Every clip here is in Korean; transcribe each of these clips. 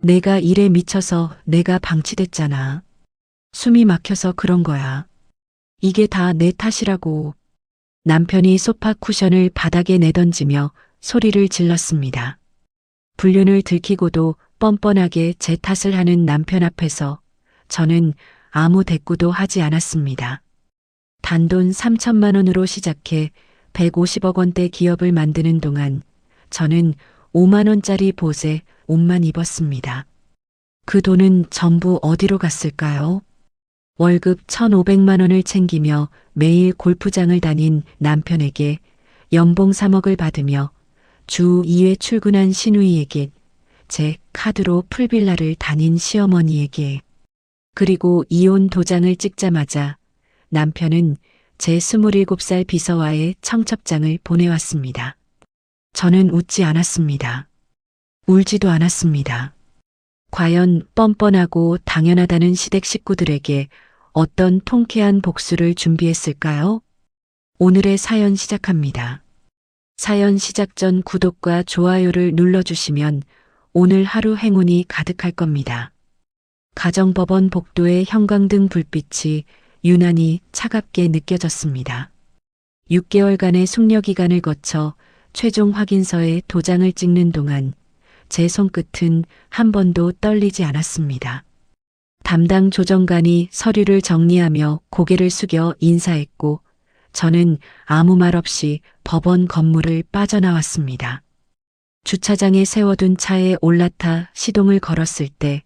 내가 일에 미쳐서 내가 방치됐잖아. 숨이 막혀서 그런 거야. 이게 다 내 탓이라고. 남편이 소파 쿠션을 바닥에 내던지며 소리를 질렀습니다. 불륜을 들키고도 뻔뻔하게 제 탓을 하는 남편 앞에서 저는 아무 대꾸도 하지 않았습니다. 단돈 3천만 원으로 시작해 150억 원대 기업을 만드는 동안 저는 5만 원짜리 보세 옷만 입었습니다. 그 돈은 전부 어디로 갔을까요? 월급 1,500만 원을 챙기며 매일 골프장을 다닌 남편에게 연봉 3억을 받으며 주 2회 출근한 시누이에게, 제 카드로 풀빌라를 다닌 시어머니에게, 그리고 이혼 도장을 찍자마자 남편은 제 27살 비서와의 청첩장을 보내왔습니다. 저는 웃지 않았습니다. 울지도 않았습니다. 과연 뻔뻔하고 당연하다는 시댁 식구들에게 어떤 통쾌한 복수를 준비했을까요? 오늘의 사연 시작합니다. 사연 시작 전 구독과 좋아요를 눌러주시면 오늘 하루 행운이 가득할 겁니다. 가정법원 복도의 형광등 불빛이 유난히 차갑게 느껴졌습니다. 6개월간의 숙려 기간을 거쳐 최종 확인서에 도장을 찍는 동안 제 손끝은 한 번도 떨리지 않았습니다. 담당 조정관이 서류를 정리하며 고개를 숙여 인사했고 저는 아무 말 없이 법원 건물을 빠져나왔습니다. 주차장에 세워둔 차에 올라타 시동을 걸었을 때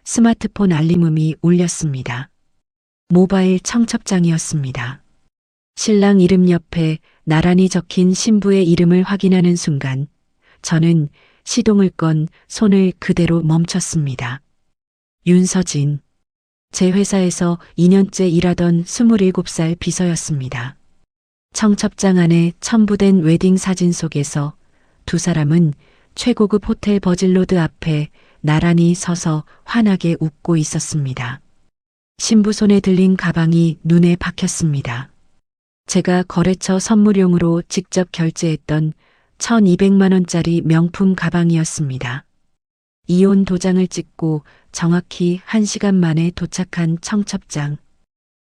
스마트폰 알림음이 울렸습니다. 모바일 청첩장이었습니다. 신랑 이름 옆에 나란히 적힌 신부의 이름을 확인하는 순간 저는 시동을 건 손을 그대로 멈췄습니다. 윤서진. 제 회사에서 2년째 일하던 27살 비서였습니다. 청첩장 안에 첨부된 웨딩 사진 속에서 두 사람은 최고급 호텔 버질로드 앞에 나란히 서서 환하게 웃고 있었습니다. 신부 손에 들린 가방이 눈에 박혔습니다. 제가 거래처 선물용으로 직접 결제했던 1,200만 원짜리 명품 가방이었습니다. 이혼 도장을 찍고 정확히 1시간 만에 도착한 청첩장.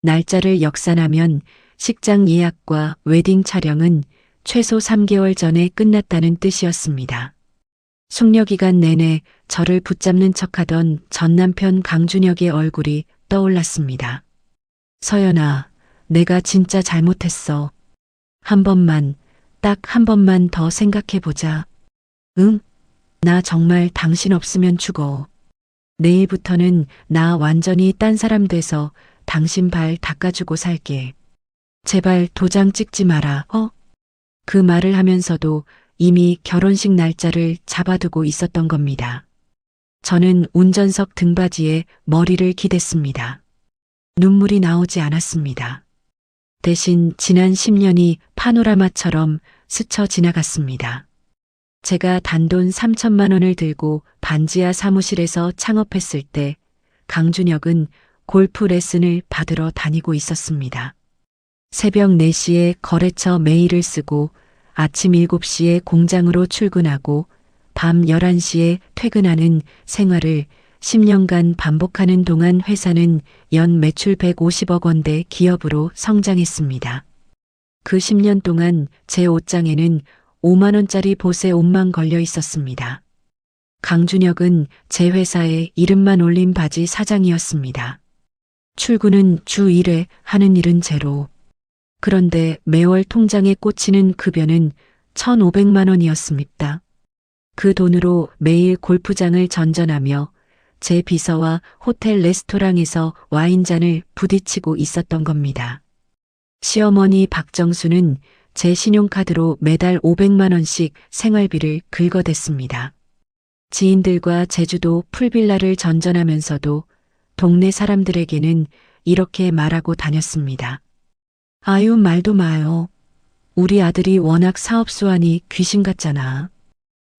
날짜를 역산하면 식장 예약과 웨딩 촬영은 최소 3개월 전에 끝났다는 뜻이었습니다. 숙려 기간 내내 저를 붙잡는 척하던 전 남편 강준혁의 얼굴이 떠올랐습니다. 서연아, 내가 진짜 잘못했어. 한 번만, 딱 한 번만 더 생각해보자. 응? 나 정말 당신 없으면 죽어. 내일부터는 나 완전히 딴 사람 돼서 당신 발 닦아주고 살게. 제발 도장 찍지 마라, 그 말을 하면서도 이미 결혼식 날짜를 잡아두고 있었던 겁니다. 저는 운전석 등받이에 머리를 기댔습니다. 눈물이 나오지 않았습니다. 대신 지난 10년이 파노라마처럼 스쳐 지나갔습니다. 제가 단돈 3천만 원을 들고 반지하 사무실에서 창업했을 때 강준혁은 골프 레슨을 받으러 다니고 있었습니다. 새벽 4시에 거래처 메일을 쓰고 아침 7시에 공장으로 출근하고 밤 11시에 퇴근하는 생활을 10년간 반복하는 동안 회사는 연 매출 150억 원대 기업으로 성장했습니다. 그 10년 동안 제 옷장에는 5만 원짜리 보세 옷만 걸려 있었습니다. 강준혁은 제 회사에 이름만 올린 바지 사장이었습니다. 출근은 주 1회, 하는 일은 제로. 그런데 매월 통장에 꽂히는 급여는 1,500만 원이었습니다. 그 돈으로 매일 골프장을 전전하며 제 비서와 호텔 레스토랑에서 와인잔을 부딪히고 있었던 겁니다. 시어머니 박정수는 제 신용카드로 매달 500만 원씩 생활비를 긁어댔습니다. 지인들과 제주도 풀빌라를 전전하면서도 동네 사람들에게는 이렇게 말하고 다녔습니다. 아유, 말도 마요. 우리 아들이 워낙 사업수완이 귀신 같잖아.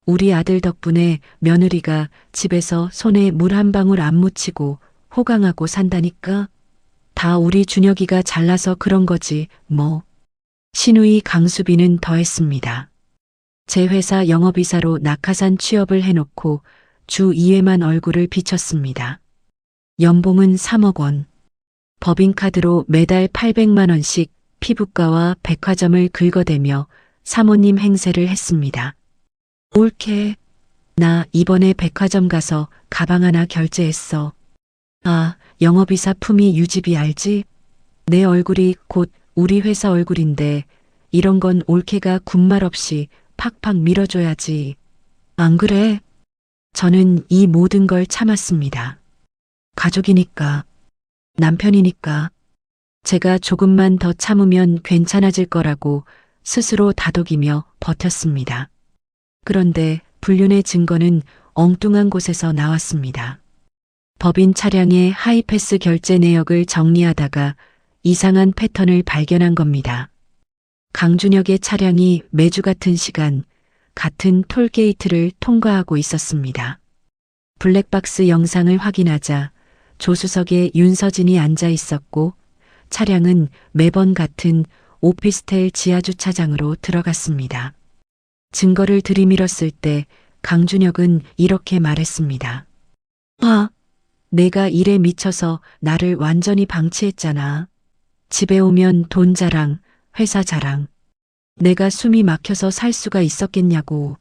우리 아들 덕분에 며느리가 집에서 손에 물 한 방울 안 묻히고 호강하고 산다니까. 다 우리 준혁이가 잘나서 그런 거지 뭐. 시누이 강수빈은 더했습니다. 제 회사 영업이사로 낙하산 취업을 해놓고 주 2회만 얼굴을 비쳤습니다. 연봉은 3억 원. 법인카드로 매달 800만 원씩 피부과와 백화점을 긁어대며 사모님 행세를 했습니다. 옳게. 나 이번에 백화점 가서 가방 하나 결제했어. 아, 영업이사 품위 유지비 알지? 내 얼굴이 곧 우리 회사 얼굴인데 이런 건 올케가 군말 없이 팍팍 밀어줘야지. 안 그래? 저는 이 모든 걸 참았습니다. 가족이니까, 남편이니까, 제가 조금만 더 참으면 괜찮아질 거라고 스스로 다독이며 버텼습니다. 그런데 불륜의 증거는 엉뚱한 곳에서 나왔습니다. 법인 차량의 하이패스 결제 내역을 정리하다가 이상한 패턴을 발견한 겁니다. 강준혁의 차량이 매주 같은 시간, 같은 톨게이트를 통과하고 있었습니다. 블랙박스 영상을 확인하자 조수석에 윤서진이 앉아 있었고 차량은 매번 같은 오피스텔 지하주차장으로 들어갔습니다. 증거를 들이밀었을 때 강준혁은 이렇게 말했습니다. 내가 일에 미쳐서 나를 완전히 방치했잖아. 집에 오면 돈 자랑, 회사 자랑. 내가 숨이 막혀서 살 수가 있었겠냐고.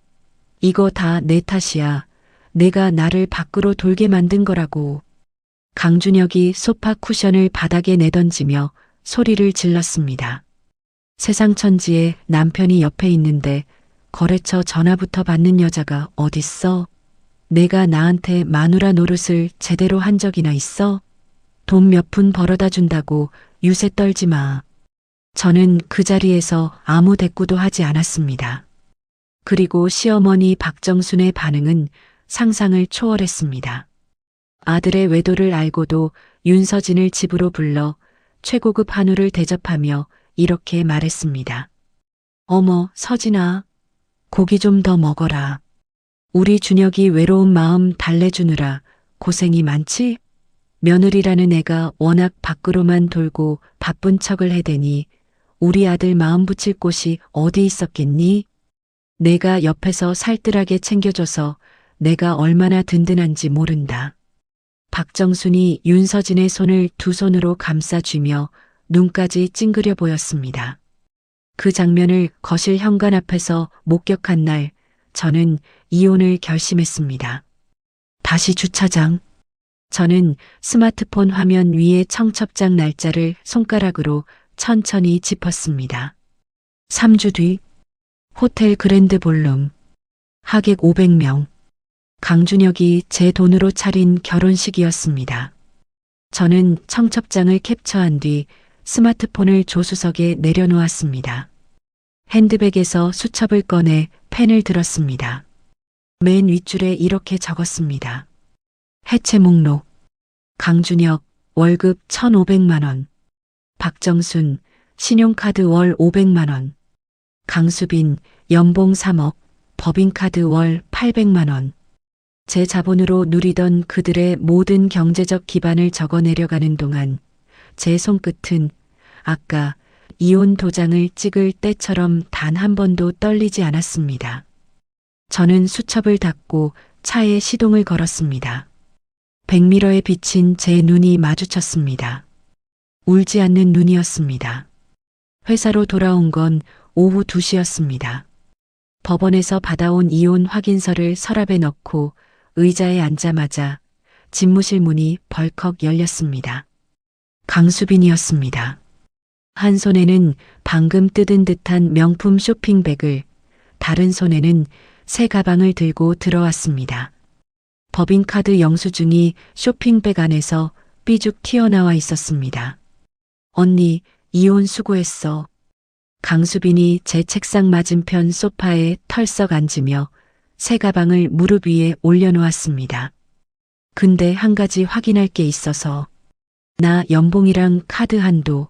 이거 다 내 탓이야. 내가 나를 밖으로 돌게 만든 거라고. 강준혁이 소파 쿠션을 바닥에 내던지며 소리를 질렀습니다. 세상 천지에 남편이 옆에 있는데 거래처 전화부터 받는 여자가 어딨어? 내가 나한테 마누라 노릇을 제대로 한 적이나 있어? 돈 몇 푼 벌어다 준다고 유세 떨지 마. 저는 그 자리에서 아무 대꾸도 하지 않았습니다. 그리고 시어머니 박정순의 반응은 상상을 초월했습니다. 아들의 외도를 알고도 윤서진을 집으로 불러 최고급 한우를 대접하며 이렇게 말했습니다. 어머, 서진아. 고기 좀 더 먹어라. 우리 준혁이 외로운 마음 달래주느라 고생이 많지? 며느리라는 애가 워낙 밖으로만 돌고 바쁜 척을 해대니 우리 아들 마음 붙일 곳이 어디 있었겠니? 내가 옆에서 살뜰하게 챙겨줘서 내가 얼마나 든든한지 모른다. 박정순이 윤서진의 손을 두 손으로 감싸쥐며 눈까지 찡그려 보였습니다. 그 장면을 거실 현관 앞에서 목격한 날 저는 이혼을 결심했습니다. 다시 주차장. 저는 스마트폰 화면 위에 청첩장 날짜를 손가락으로 천천히 짚었습니다. 3주 뒤 호텔 그랜드 볼룸. 하객 500명. 강준혁이 제 돈으로 차린 결혼식이었습니다. 저는 청첩장을 캡처한 뒤 스마트폰을 조수석에 내려놓았습니다. 핸드백에서 수첩을 꺼내 펜을 들었습니다. 맨 윗줄에 이렇게 적었습니다. 해체 목록. 강준혁 월급 1,500만 원. 박정순 신용카드 월 500만 원. 강수빈 연봉 3억, 법인카드 월 800만 원. 제 자본으로 누리던 그들의 모든 경제적 기반을 적어 내려가는 동안 제 손끝은 아까 이혼 도장을 찍을 때처럼 단 한 번도 떨리지 않았습니다. 저는 수첩을 닫고 차에 시동을 걸었습니다. 백미러에 비친 제 눈이 마주쳤습니다. 울지 않는 눈이었습니다. 회사로 돌아온 건 오후 2시였습니다. 법원에서 받아온 이혼 확인서를 서랍에 넣고 의자에 앉자마자 집무실 문이 벌컥 열렸습니다. 강수빈이었습니다. 한 손에는 방금 뜯은 듯한 명품 쇼핑백을, 다른 손에는 새 가방을 들고 들어왔습니다. 법인카드 영수증이 쇼핑백 안에서 삐죽 튀어나와 있었습니다. 언니, 이혼 수고했어. 강수빈이 제 책상 맞은편 소파에 털썩 앉으며 새 가방을 무릎 위에 올려놓았습니다. 근데 한 가지 확인할 게 있어서. 나 연봉이랑 카드 한도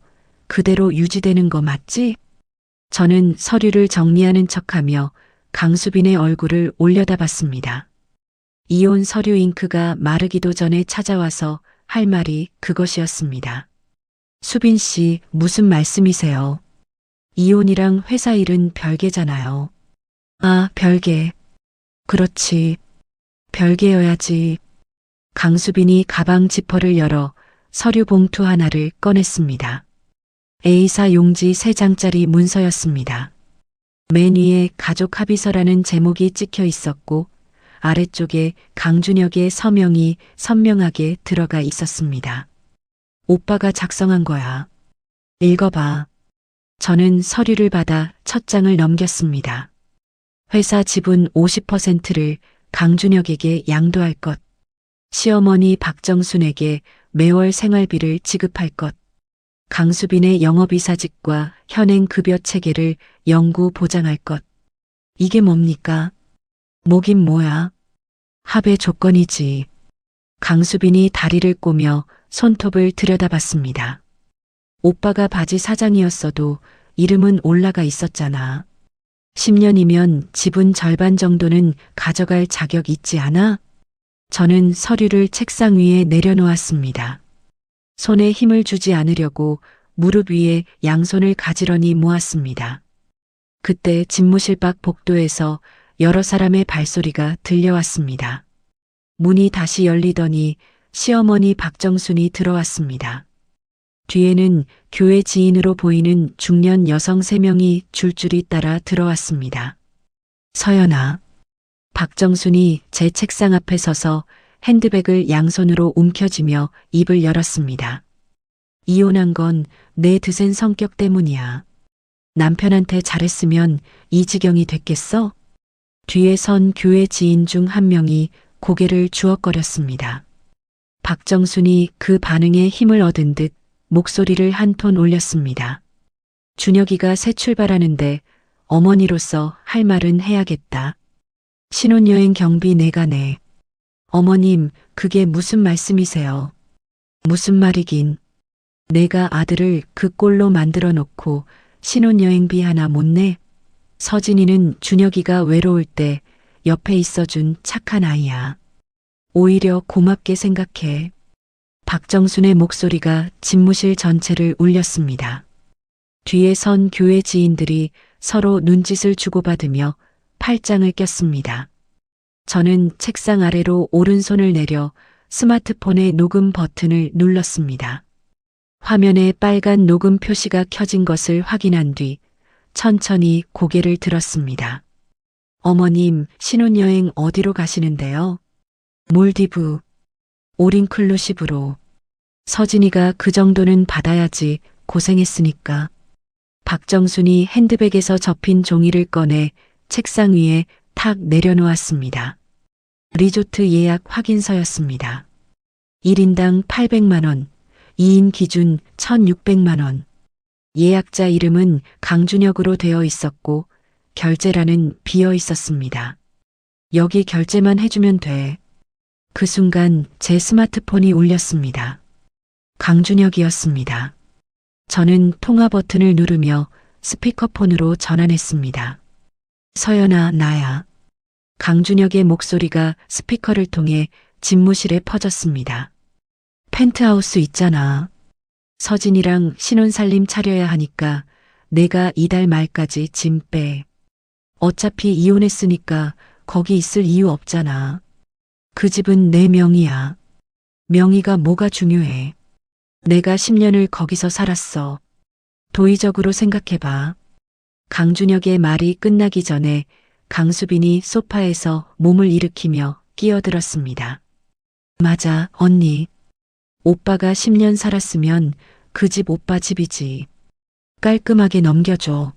그대로 유지되는 거 맞지? 저는 서류를 정리하는 척하며 강수빈의 얼굴을 올려다봤습니다. 이혼 서류 잉크가 마르기도 전에 찾아와서 할 말이 그것이었습니다. 수빈 씨, 무슨 말씀이세요? 이혼이랑 회사 일은 별개잖아요. 아, 별개. 그렇지. 별개여야지. 강수빈이 가방 지퍼를 열어 서류 봉투 하나를 꺼냈습니다. A사 용지 3장짜리 문서였습니다. 맨 위에 가족 합의서라는 제목이 찍혀 있었고 아래쪽에 강준혁의 서명이 선명하게 들어가 있었습니다. 오빠가 작성한 거야. 읽어봐. 저는 서류를 받아 첫 장을 넘겼습니다. 회사 지분 50%를 강준혁에게 양도할 것. 시어머니 박정순에게 매월 생활비를 지급할 것. 강수빈의 영업이사직과 현행 급여 체계를 영구 보장할 것. 이게 뭡니까? 뭐긴 뭐야? 합의 조건이지. 강수빈이 다리를 꼬며 손톱을 들여다봤습니다. 오빠가 바지 사장이었어도 이름은 올라가 있었잖아. 10년이면 지분 절반 정도는 가져갈 자격 있지 않아? 저는 서류를 책상 위에 내려놓았습니다. 손에 힘을 주지 않으려고 무릎 위에 양손을 가지런히 모았습니다. 그때 집무실 밖 복도에서 여러 사람의 발소리가 들려왔습니다. 문이 다시 열리더니 시어머니 박정순이 들어왔습니다. 뒤에는 교회 지인으로 보이는 중년 여성 3명이 줄줄이 따라 들어왔습니다. 서연아. 박정순이 제 책상 앞에 서서 핸드백을 양손으로 움켜쥐며 입을 열었습니다. 이혼한 건 내 드센 성격 때문이야. 남편한테 잘했으면 이 지경이 됐겠어? 뒤에 선 교회 지인 중 한 명이 고개를 주걱거렸습니다. 박정순이 그 반응에 힘을 얻은 듯 목소리를 한 톤 올렸습니다. 준혁이가 새 출발하는데 어머니로서 할 말은 해야겠다. 신혼여행 경비 내가 내. 어머님, 그게 무슨 말씀이세요? 무슨 말이긴. 내가 아들을 그 꼴로 만들어 놓고 신혼여행비 하나 못 내? 서진이는 준혁이가 외로울 때 옆에 있어준 착한 아이야. 오히려 고맙게 생각해. 박정순의 목소리가 집무실 전체를 울렸습니다. 뒤에 선 교회 지인들이 서로 눈짓을 주고받으며 팔짱을 꼈습니다. 저는 책상 아래로 오른손을 내려 스마트폰의 녹음 버튼을 눌렀습니다. 화면에 빨간 녹음 표시가 켜진 것을 확인한 뒤 천천히 고개를 들었습니다. 어머님, 신혼여행 어디로 가시는데요? 몰디브. 올인클루시브로. 서진이가 그 정도는 받아야지 고생했으니까. 박정순이 핸드백에서 접힌 종이를 꺼내 책상 위에 탁 내려놓았습니다. 리조트 예약 확인서였습니다. 1인당 800만 원, 2인 기준 1,600만 원. 예약자 이름은 강준혁으로 되어 있었고 결제란은 비어 있었습니다. 여기 결제만 해주면 돼. 그 순간 제 스마트폰이 울렸습니다. 강준혁이었습니다. 저는 통화 버튼을 누르며 스피커폰으로 전환했습니다. 서연아, 나야. 강준혁의 목소리가 스피커를 통해 집무실에 퍼졌습니다. 펜트하우스 있잖아. 서진이랑 신혼살림 차려야 하니까 내가 이달 말까지 짐 빼. 어차피 이혼했으니까 거기 있을 이유 없잖아. 그 집은 내 명의야. 명의가 뭐가 중요해. 내가 10년을 거기서 살았어. 도의적으로 생각해봐. 강준혁의 말이 끝나기 전에 강수빈이 소파에서 몸을 일으키며 끼어들었습니다. 맞아, 언니. 오빠가 10년 살았으면 그 집 오빠 집이지. 깔끔하게 넘겨줘.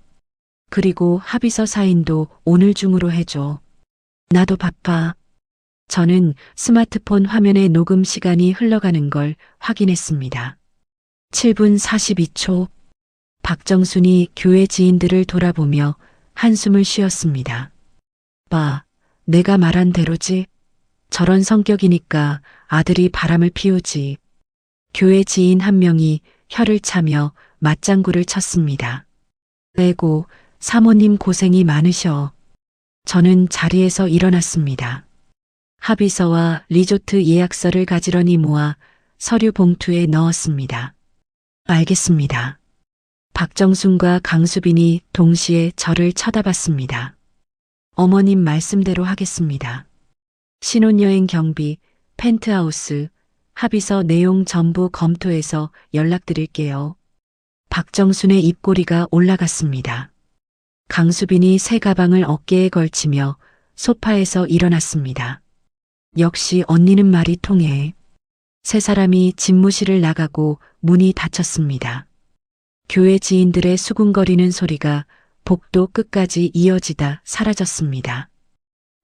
그리고 합의서 사인도 오늘 중으로 해줘. 나도 바빠. 저는 스마트폰 화면에 녹음 시간이 흘러가는 걸 확인했습니다. 7분 42초. 박정순이 교회 지인들을 돌아보며 한숨을 쉬었습니다. 봐, 내가 말한 대로지. 저런 성격이니까 아들이 바람을 피우지. 교회 지인 한 명이 혀를 차며 맞장구를 쳤습니다. 에고, 사모님 고생이 많으셔. 저는 자리에서 일어났습니다. 합의서와 리조트 예약서를 가지런히 모아 서류 봉투에 넣었습니다. 알겠습니다. 박정순과 강수빈이 동시에 저를 쳐다봤습니다. 어머님 말씀대로 하겠습니다. 신혼여행 경비, 펜트하우스, 합의서 내용 전부 검토해서 연락드릴게요. 박정순의 입꼬리가 올라갔습니다. 강수빈이 새 가방을 어깨에 걸치며 소파에서 일어났습니다. 역시 언니는 말이 통해. 세 사람이 집무실을 나가고 문이 닫혔습니다. 교회 지인들의 수군거리는 소리가 복도 끝까지 이어지다 사라졌습니다.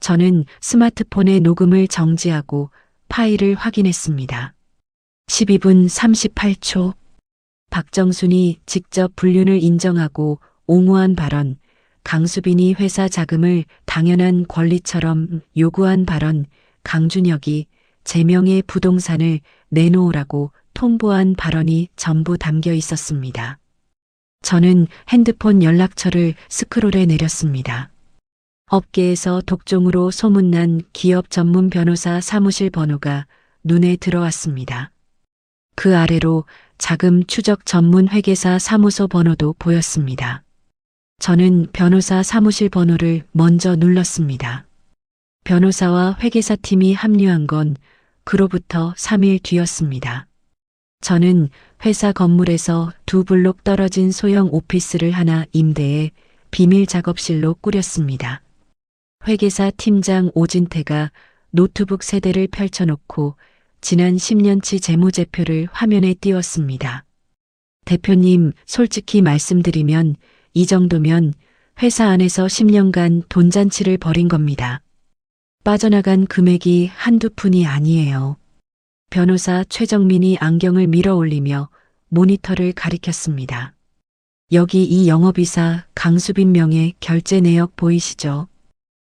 저는 스마트폰의 녹음을 정지하고 파일을 확인했습니다. 12분 38초. 박정순이 직접 불륜을 인정하고 옹호한 발언, 강수빈이 회사 자금을 당연한 권리처럼 요구한 발언, 강준혁이 제명의 부동산을 내놓으라고 통보한 발언이 전부 담겨 있었습니다. 저는 핸드폰 연락처를 스크롤해 내렸습니다. 업계에서 독종으로 소문난 기업 전문 변호사 사무실 번호가 눈에 들어왔습니다. 그 아래로 자금 추적 전문 회계사 사무소 번호도 보였습니다. 저는 변호사 사무실 번호를 먼저 눌렀습니다. 변호사와 회계사 팀이 합류한 건 그로부터 3일 뒤였습니다. 저는 회사 건물에서 2블록 떨어진 소형 오피스를 하나 임대해 비밀 작업실로 꾸렸습니다. 회계사 팀장 오진태가 노트북 세대를 펼쳐놓고 지난 10년치 재무제표를 화면에 띄웠습니다. 대표님, 솔직히 말씀드리면 이 정도면 회사 안에서 10년간 돈잔치를 벌인 겁니다. 빠져나간 금액이 한두 푼이 아니에요. 변호사 최정민이 안경을 밀어 올리며 모니터를 가리켰습니다. 여기 이 영업이사 강수빈 명의 결제 내역 보이시죠?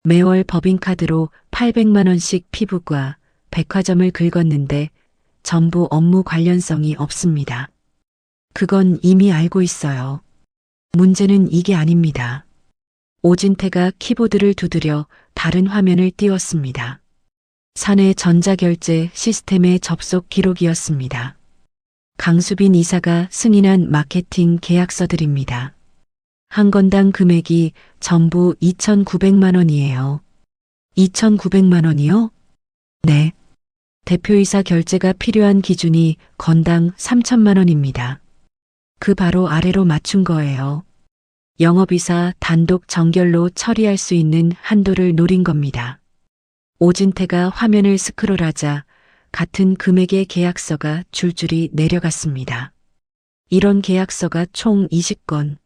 매월 법인카드로 800만 원씩 피부과 백화점을 긁었는데 전부 업무 관련성이 없습니다. 그건 이미 알고 있어요. 문제는 이게 아닙니다. 오진태가 키보드를 두드려 다른 화면을 띄웠습니다. 사내 전자결제 시스템의 접속 기록이었습니다. 강수빈 이사가 승인한 마케팅 계약서들입니다. 한 건당 금액이 전부 2,900만 원이에요. 2,900만 원이요? 네. 대표이사 결제가 필요한 기준이 건당 3천만 원입니다. 그 바로 아래로 맞춘 거예요. 영업이사 단독 정결로 처리할 수 있는 한도를 노린 겁니다. 오진태가 화면을 스크롤하자 같은 금액의 계약서가 줄줄이 내려갔습니다. 이런 계약서가 총 20건.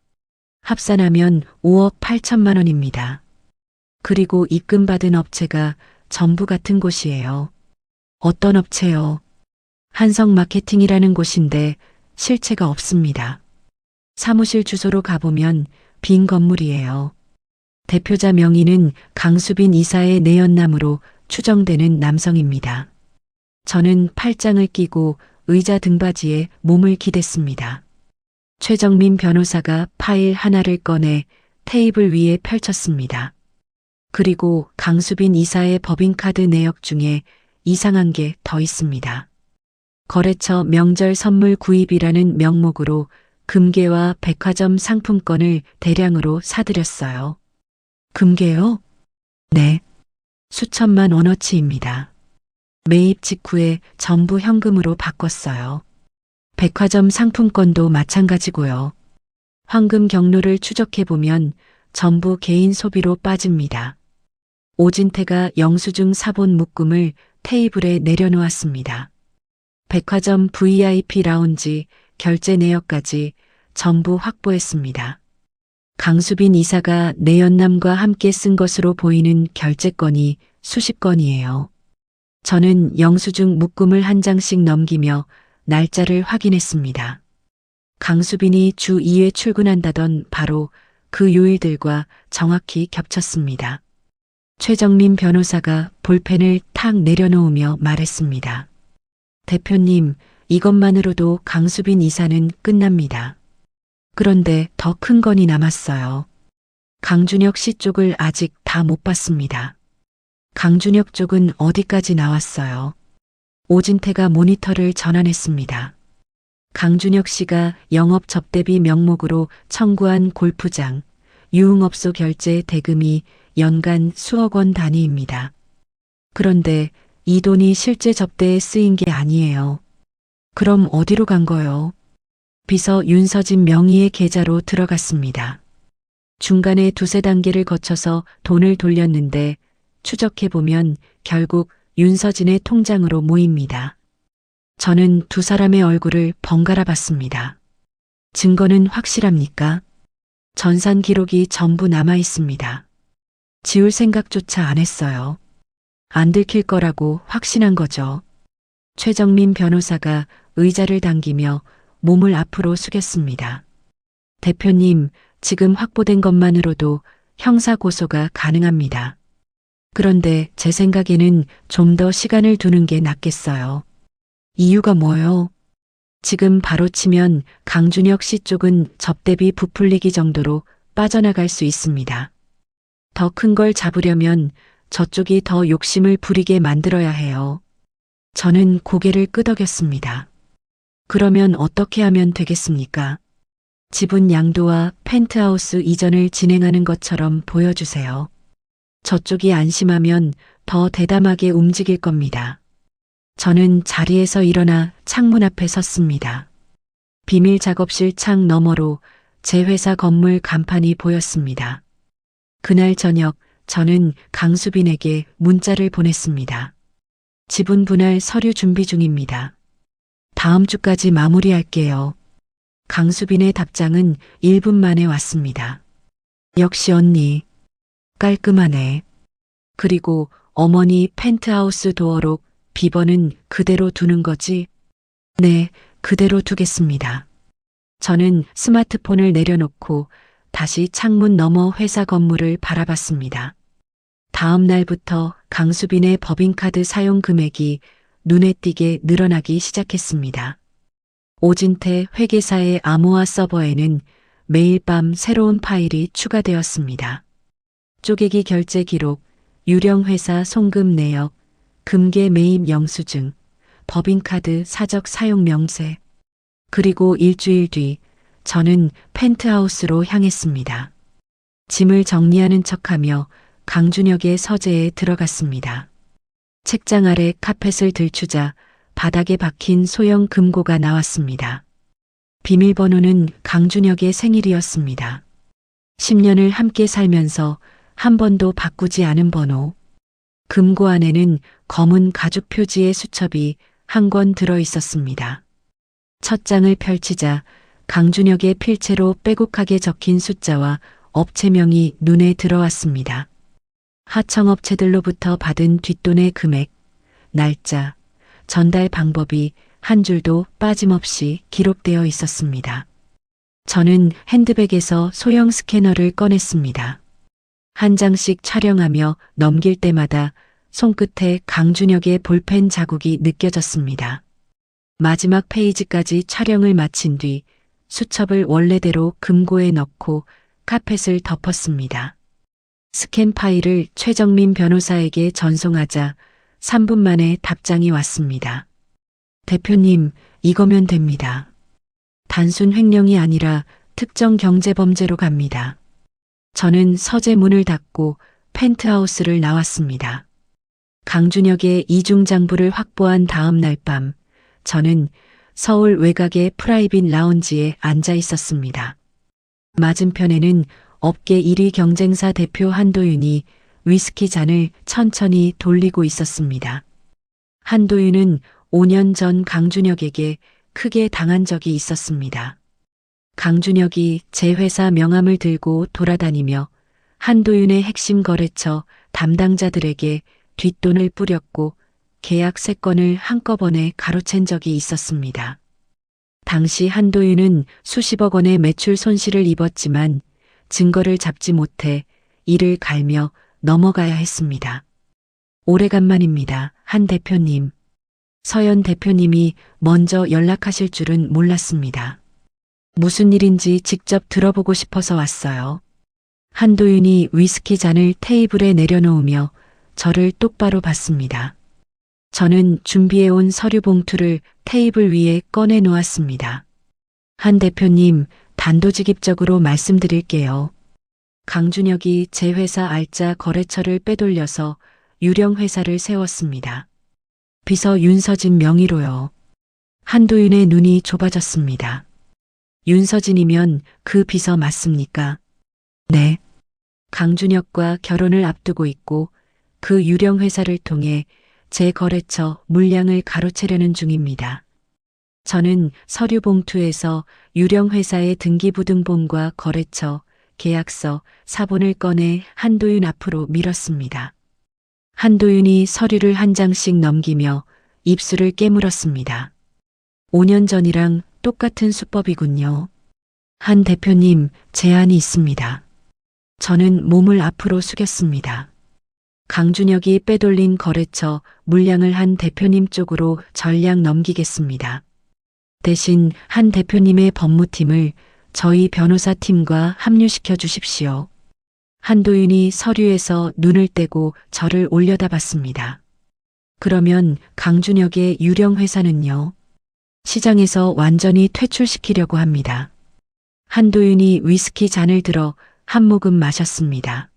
합산하면 5억 8천만 원입니다. 그리고 입금받은 업체가 전부 같은 곳이에요. 어떤 업체요? 한성마케팅이라는 곳인데 실체가 없습니다. 사무실 주소로 가보면 빈 건물이에요. 대표자 명의는 강수빈 이사의 내연남으로 추정되는 남성입니다. 저는 팔짱을 끼고 의자 등받이에 몸을 기댔습니다. 최정민 변호사가 파일 하나를 꺼내 테이블 위에 펼쳤습니다. 그리고 강수빈 이사의 법인카드 내역 중에 이상한 게 더 있습니다. 거래처 명절 선물 구입이라는 명목으로 금괴와 백화점 상품권을 대량으로 사들였어요. 금괴요? 네. 수천만 원어치입니다. 매입 직후에 전부 현금으로 바꿨어요. 백화점 상품권도 마찬가지고요. 황금 경로를 추적해보면 전부 개인 소비로 빠집니다. 오진태가 영수증 사본 묶음을 테이블에 내려놓았습니다. 백화점 VIP 라운지 결제 내역까지 전부 확보했습니다. 강수빈 이사가 내연남과 함께 쓴 것으로 보이는 결제건이 수십 건이에요. 저는 영수증 묶음을 한 장씩 넘기며 날짜를 확인했습니다. 강수빈이 주 2회 출근한다던 바로 그 요일들과 정확히 겹쳤습니다. 최정민 변호사가 볼펜을 탁 내려놓으며 말했습니다. 대표님, 이것만으로도 강수빈 이사는 끝납니다. 그런데 더 큰 건이 남았어요. 강준혁 씨 쪽을 아직 다 못 봤습니다. 강준혁 쪽은 어디까지 나왔어요? 오진태가 모니터를 전환했습니다. 강준혁 씨가 영업 접대비 명목으로 청구한 골프장, 유흥업소 결제 대금이 연간 수억 원 단위입니다. 그런데 이 돈이 실제 접대에 쓰인 게 아니에요. 그럼 어디로 간 거요? 비서 윤서진 명의의 계좌로 들어갔습니다. 중간에 두세 단계를 거쳐서 돈을 돌렸는데 추적해보면 결국 윤서진의 통장으로 모입니다. 저는 두 사람의 얼굴을 번갈아 봤습니다. 증거는 확실합니까? 전산 기록이 전부 남아 있습니다. 지울 생각조차 안 했어요. 안 들킬 거라고 확신한 거죠. 최정민 변호사가 의자를 당기며 몸을 앞으로 숙였습니다. 대표님, 지금 확보된 것만으로도 형사 고소가 가능합니다. 그런데 제 생각에는 좀 더 시간을 두는 게 낫겠어요. 이유가 뭐요? 지금 바로 치면 강준혁 씨 쪽은 접대비 부풀리기 정도로 빠져나갈 수 있습니다. 더 큰 걸 잡으려면 저쪽이 더 욕심을 부리게 만들어야 해요. 저는 고개를 끄덕였습니다. 그러면 어떻게 하면 되겠습니까? 지분 양도와 펜트하우스 이전을 진행하는 것처럼 보여주세요. 저쪽이 안심하면 더 대담하게 움직일 겁니다. 저는 자리에서 일어나 창문 앞에 섰습니다. 비밀 작업실 창 너머로 제 회사 건물 간판이 보였습니다. 그날 저녁 저는 강수빈에게 문자를 보냈습니다. 지분 분할 서류 준비 중입니다. 다음 주까지 마무리할게요. 강수빈의 답장은 1분 만에 왔습니다. 역시 언니. 깔끔하네. 그리고 어머니 펜트하우스 도어록 비번은 그대로 두는 거지? 네, 그대로 두겠습니다. 저는 스마트폰을 내려놓고 다시 창문 너머 회사 건물을 바라봤습니다. 다음 날부터 강수빈의 법인카드 사용 금액이 눈에 띄게 늘어나기 시작했습니다. 오진태 회계사의 암호화 서버에는 매일 밤 새로운 파일이 추가되었습니다. 쪼개기 결제 기록, 유령 회사 송금 내역, 금괴 매입 영수증, 법인카드 사적 사용 명세. 그리고 일주일 뒤 저는 펜트하우스로 향했습니다. 짐을 정리하는 척하며 강준혁의 서재에 들어갔습니다. 책장 아래 카펫을 들추자 바닥에 박힌 소형 금고가 나왔습니다. 비밀번호는 강준혁의 생일이었습니다. 10년을 함께 살면서 한 번도 바꾸지 않은 번호. 금고 안에는 검은 가죽 표지의 수첩이 한 권 들어 있었습니다. 첫 장을 펼치자 강준혁의 필체로 빼곡하게 적힌 숫자와 업체명이 눈에 들어왔습니다. 하청업체들로부터 받은 뒷돈의 금액, 날짜, 전달 방법이 한 줄도 빠짐없이 기록되어 있었습니다. 저는 핸드백에서 소형 스캐너를 꺼냈습니다. 한 장씩 촬영하며 넘길 때마다 손끝에 강준혁의 볼펜 자국이 느껴졌습니다. 마지막 페이지까지 촬영을 마친 뒤 수첩을 원래대로 금고에 넣고 카펫을 덮었습니다. 스캔 파일을 최정민 변호사에게 전송하자 3분 만에 답장이 왔습니다. 대표님, 이거면 됩니다. 단순 횡령이 아니라 특정 경제범죄로 갑니다. 저는 서재 문을 닫고 펜트하우스를 나왔습니다. 강준혁의 이중장부를 확보한 다음 날 밤, 저는 서울 외곽의 프라이빗 라운지에 앉아 있었습니다. 맞은편에는 업계 1위 경쟁사 대표 한도윤이 위스키 잔을 천천히 돌리고 있었습니다. 한도윤은 5년 전 강준혁에게 크게 당한 적이 있었습니다. 강준혁이 제 회사 명함을 들고 돌아다니며 한도윤의 핵심 거래처 담당자들에게 뒷돈을 뿌렸고 계약 3건을 한꺼번에 가로챈 적이 있었습니다. 당시 한도윤은 수십억 원의 매출 손실을 입었지만 증거를 잡지 못해 이를 갈며 넘어가야 했습니다. 오래간만입니다, 한 대표님. 서연 대표님이 먼저 연락하실 줄은 몰랐습니다. 무슨 일인지 직접 들어보고 싶어서 왔어요. 한도윤이 위스키 잔을 테이블에 내려놓으며 저를 똑바로 봤습니다. 저는 준비해온 서류 봉투를 테이블 위에 꺼내 놓았습니다. 한 대표님, 단도직입적으로 말씀드릴게요. 강준혁이 제 회사 알짜 거래처를 빼돌려서 유령 회사를 세웠습니다. 비서 윤서진 명의로요. 한도윤의 눈이 좁아졌습니다. 윤서진이면 그 비서 맞습니까? 네. 강준혁과 결혼을 앞두고 있고 그 유령 회사를 통해 제 거래처 물량을 가로채려는 중입니다. 저는 서류 봉투에서 유령 회사의 등기부등본과 거래처, 계약서, 사본을 꺼내 한도윤 앞으로 밀었습니다. 한도윤이 서류를 한 장씩 넘기며 입술을 깨물었습니다. 5년 전이랑 똑같은 수법이군요. 한 대표님, 제안이 있습니다. 저는 몸을 앞으로 숙였습니다. 강준혁이 빼돌린 거래처 물량을 한 대표님 쪽으로 전량 넘기겠습니다. 대신 한 대표님의 법무팀을 저희 변호사 팀과 합류시켜 주십시오. 한도윤이 서류에서 눈을 떼고 저를 올려다봤습니다. 그러면 강준혁의 유령 회사는요? 시장에서 완전히 퇴출시키려고 합니다. 한도윤이 위스키 잔을 들어 한 모금 마셨습니다.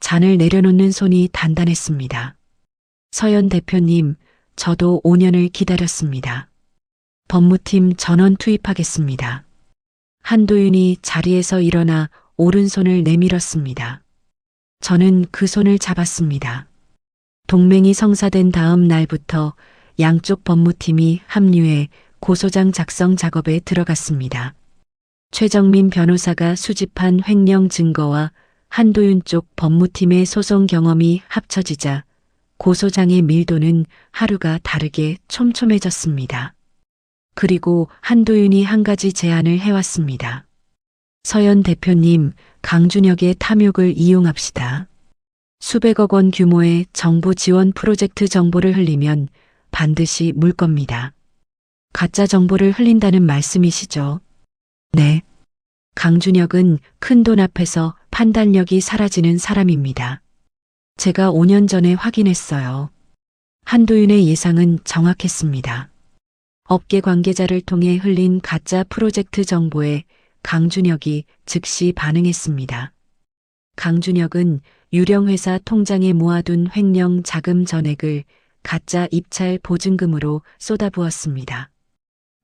잔을 내려놓는 손이 단단했습니다. 서연 대표님, 저도 5년을 기다렸습니다. 법무팀 전원 투입하겠습니다. 한도윤이 자리에서 일어나 오른손을 내밀었습니다. 저는 그 손을 잡았습니다. 동맹이 성사된 다음 날부터 양쪽 법무팀이 합류해 고소장 작성 작업에 들어갔습니다. 최정민 변호사가 수집한 횡령 증거와 한도윤 쪽 법무팀의 소송 경험이 합쳐지자 고소장의 밀도는 하루가 다르게 촘촘해졌습니다. 그리고 한도윤이 한 가지 제안을 해왔습니다. 서연 대표님, 강준혁의 탐욕을 이용합시다. 수백억 원 규모의 정부 지원 프로젝트 정보를 흘리면 반드시 물 겁니다. 가짜 정보를 흘린다는 말씀이시죠? 네. 강준혁은 큰돈 앞에서 판단력이 사라지는 사람입니다. 제가 5년 전에 확인했어요. 한도윤의 예상은 정확했습니다. 업계 관계자를 통해 흘린 가짜 프로젝트 정보에 강준혁이 즉시 반응했습니다. 강준혁은 유령회사 통장에 모아둔 횡령 자금 전액을 가짜 입찰 보증금으로 쏟아부었습니다.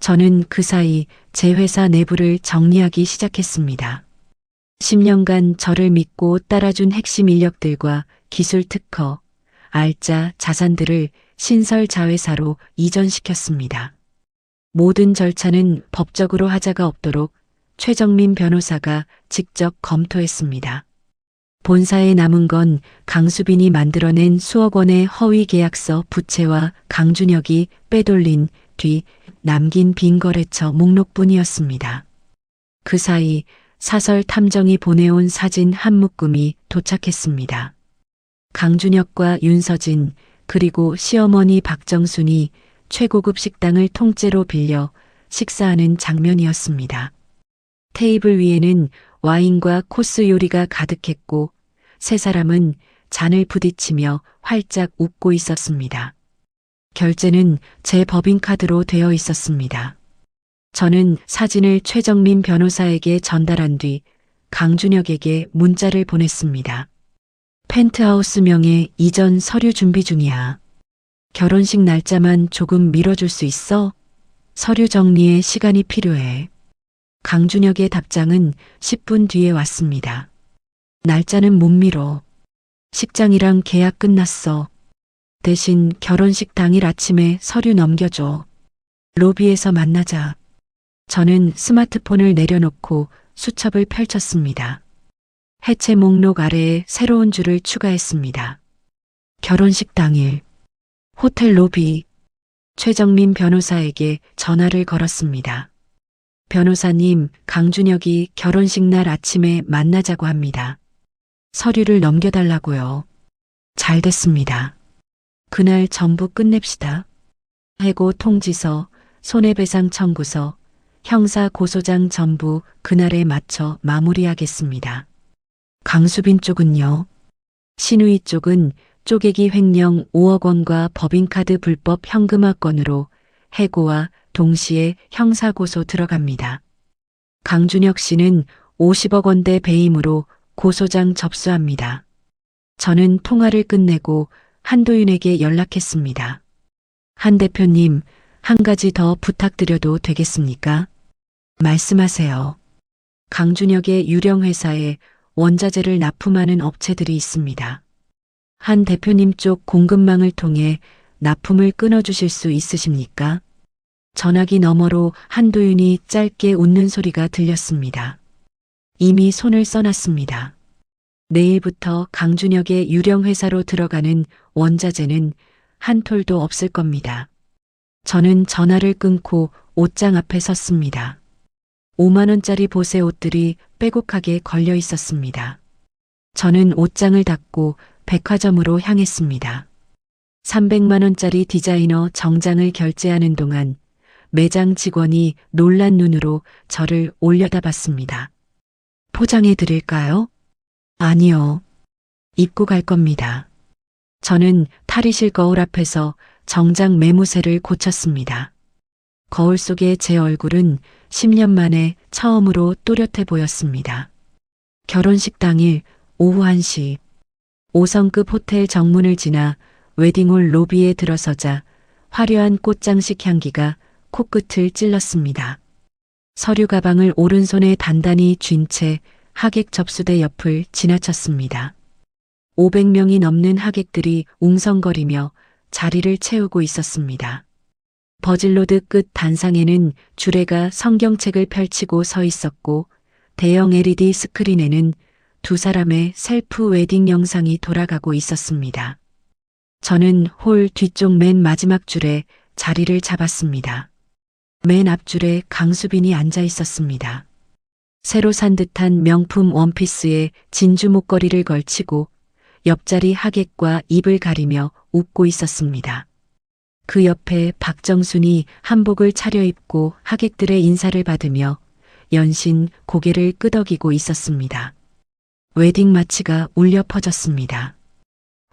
저는 그 사이 제 회사 내부를 정리하기 시작했습니다. 10년간 저를 믿고 따라준 핵심 인력들과 기술 특허, 알짜 자산들을 신설 자회사로 이전시켰습니다. 모든 절차는 법적으로 하자가 없도록 최정민 변호사가 직접 검토했습니다. 본사에 남은 건 강수빈이 만들어낸 수억 원의 허위 계약서 부채와 강준혁이 빼돌린 뒤 남긴 빈거래처 목록뿐이었습니다. 그 사이 사설 탐정이 보내온 사진 한 묶음이 도착했습니다. 강준혁과 윤서진 그리고 시어머니 박정순이 최고급 식당을 통째로 빌려 식사하는 장면이었습니다. 테이블 위에는 와인과 코스 요리가 가득했고 세 사람은 잔을 부딪히며 활짝 웃고 있었습니다. 결제는 제 법인카드로 되어 있었습니다. 저는 사진을 최정민 변호사에게 전달한 뒤 강준혁에게 문자를 보냈습니다. 펜트하우스 명의 이전 서류 준비 중이야. 결혼식 날짜만 조금 미뤄줄 수 있어? 서류 정리에 시간이 필요해. 강준혁의 답장은 10분 뒤에 왔습니다. 날짜는 못 미뤄. 식장이랑 계약 끝났어. 대신 결혼식 당일 아침에 서류 넘겨줘. 로비에서 만나자. 저는 스마트폰을 내려놓고 수첩을 펼쳤습니다. 해체 목록 아래에 새로운 줄을 추가했습니다. 결혼식 당일. 호텔 로비. 최정민 변호사에게 전화를 걸었습니다. 변호사님, 강준혁이 결혼식 날 아침에 만나자고 합니다. 서류를 넘겨달라고요. 잘 됐습니다. 그날 전부 끝냅시다. 해고 통지서, 손해배상 청구서, 형사 고소장 전부 그날에 맞춰 마무리하겠습니다. 강수빈 쪽은요? 신우이 쪽은 쪼개기 횡령 5억 원과 법인카드 불법 현금화 건으로 해고와 동시에 형사고소 들어갑니다. 강준혁 씨는 50억 원대 배임으로 고소장 접수합니다. 저는 통화를 끝내고 한도윤에게 연락했습니다. 한 대표님, 한 가지 더 부탁드려도 되겠습니까? 말씀하세요. 강준혁의 유령 회사에 원자재를 납품하는 업체들이 있습니다. 한 대표님 쪽 공급망을 통해 납품을 끊어주실 수 있으십니까? 전화기 너머로 한도윤이 짧게 웃는 소리가 들렸습니다. 이미 손을 써놨습니다. 내일부터 강준혁의 유령 회사로 들어가는 원자재는 한 톨도 없을 겁니다. 저는 전화를 끊고 옷장 앞에 섰습니다. 5만 원짜리 보세 옷들이 빼곡하게 걸려 있었습니다. 저는 옷장을 닫고 백화점으로 향했습니다. 300만 원짜리 디자이너 정장을 결제하는 동안 매장 직원이 놀란 눈으로 저를 올려다봤습니다. 포장해 드릴까요? 아니요. 입고 갈 겁니다. 저는 탈의실 거울 앞에서 정장 매무새를 고쳤습니다. 거울 속의 제 얼굴은 10년 만에 처음으로 또렷해 보였습니다. 결혼식 당일 오후 1시 5성급 호텔 정문을 지나 웨딩홀 로비에 들어서자 화려한 꽃장식 향기가 코끝을 찔렀습니다. 서류 가방을 오른손에 단단히 쥔 채 하객 접수대 옆을 지나쳤습니다. 500명이 넘는 하객들이 웅성거리며 자리를 채우고 있었습니다. 버질로드 끝 단상에는 주례가 성경책을 펼치고 서 있었고 대형 LED 스크린에는 두 사람의 셀프 웨딩 영상이 돌아가고 있었습니다. 저는 홀 뒤쪽 맨 마지막 줄에 자리를 잡았습니다. 맨 앞줄에 강수빈이 앉아 있었습니다. 새로 산 듯한 명품 원피스에 진주 목걸이를 걸치고 옆자리 하객과 입을 가리며 웃고 있었습니다. 그 옆에 박정순이 한복을 차려입고 하객들의 인사를 받으며 연신 고개를 끄덕이고 있었습니다. 웨딩 마치가 울려 퍼졌습니다.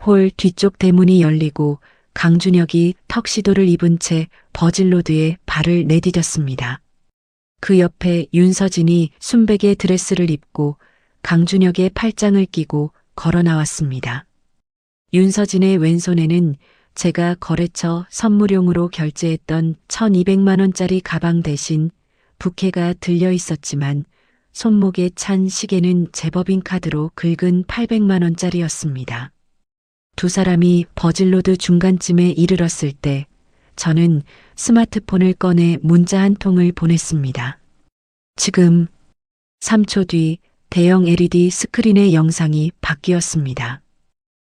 홀 뒤쪽 대문이 열리고 강준혁이 턱시도를 입은 채 버질로드에 발을 내디뎠습니다. 그 옆에 윤서진이 순백의 드레스를 입고 강준혁의 팔짱을 끼고 걸어 나왔습니다. 윤서진의 왼손에는 제가 거래처 선물용으로 결제했던 1200만 원짜리 가방 대신 부케가 들려 있었지만 손목에 찬 시계는 제법인 카드로 긁은 800만 원짜리였습니다. 두 사람이 버질로드 중간쯤에 이르렀을 때 저는 스마트폰을 꺼내 문자 한 통을 보냈습니다. 지금 3초 뒤 대형 LED 스크린의 영상이 바뀌었습니다.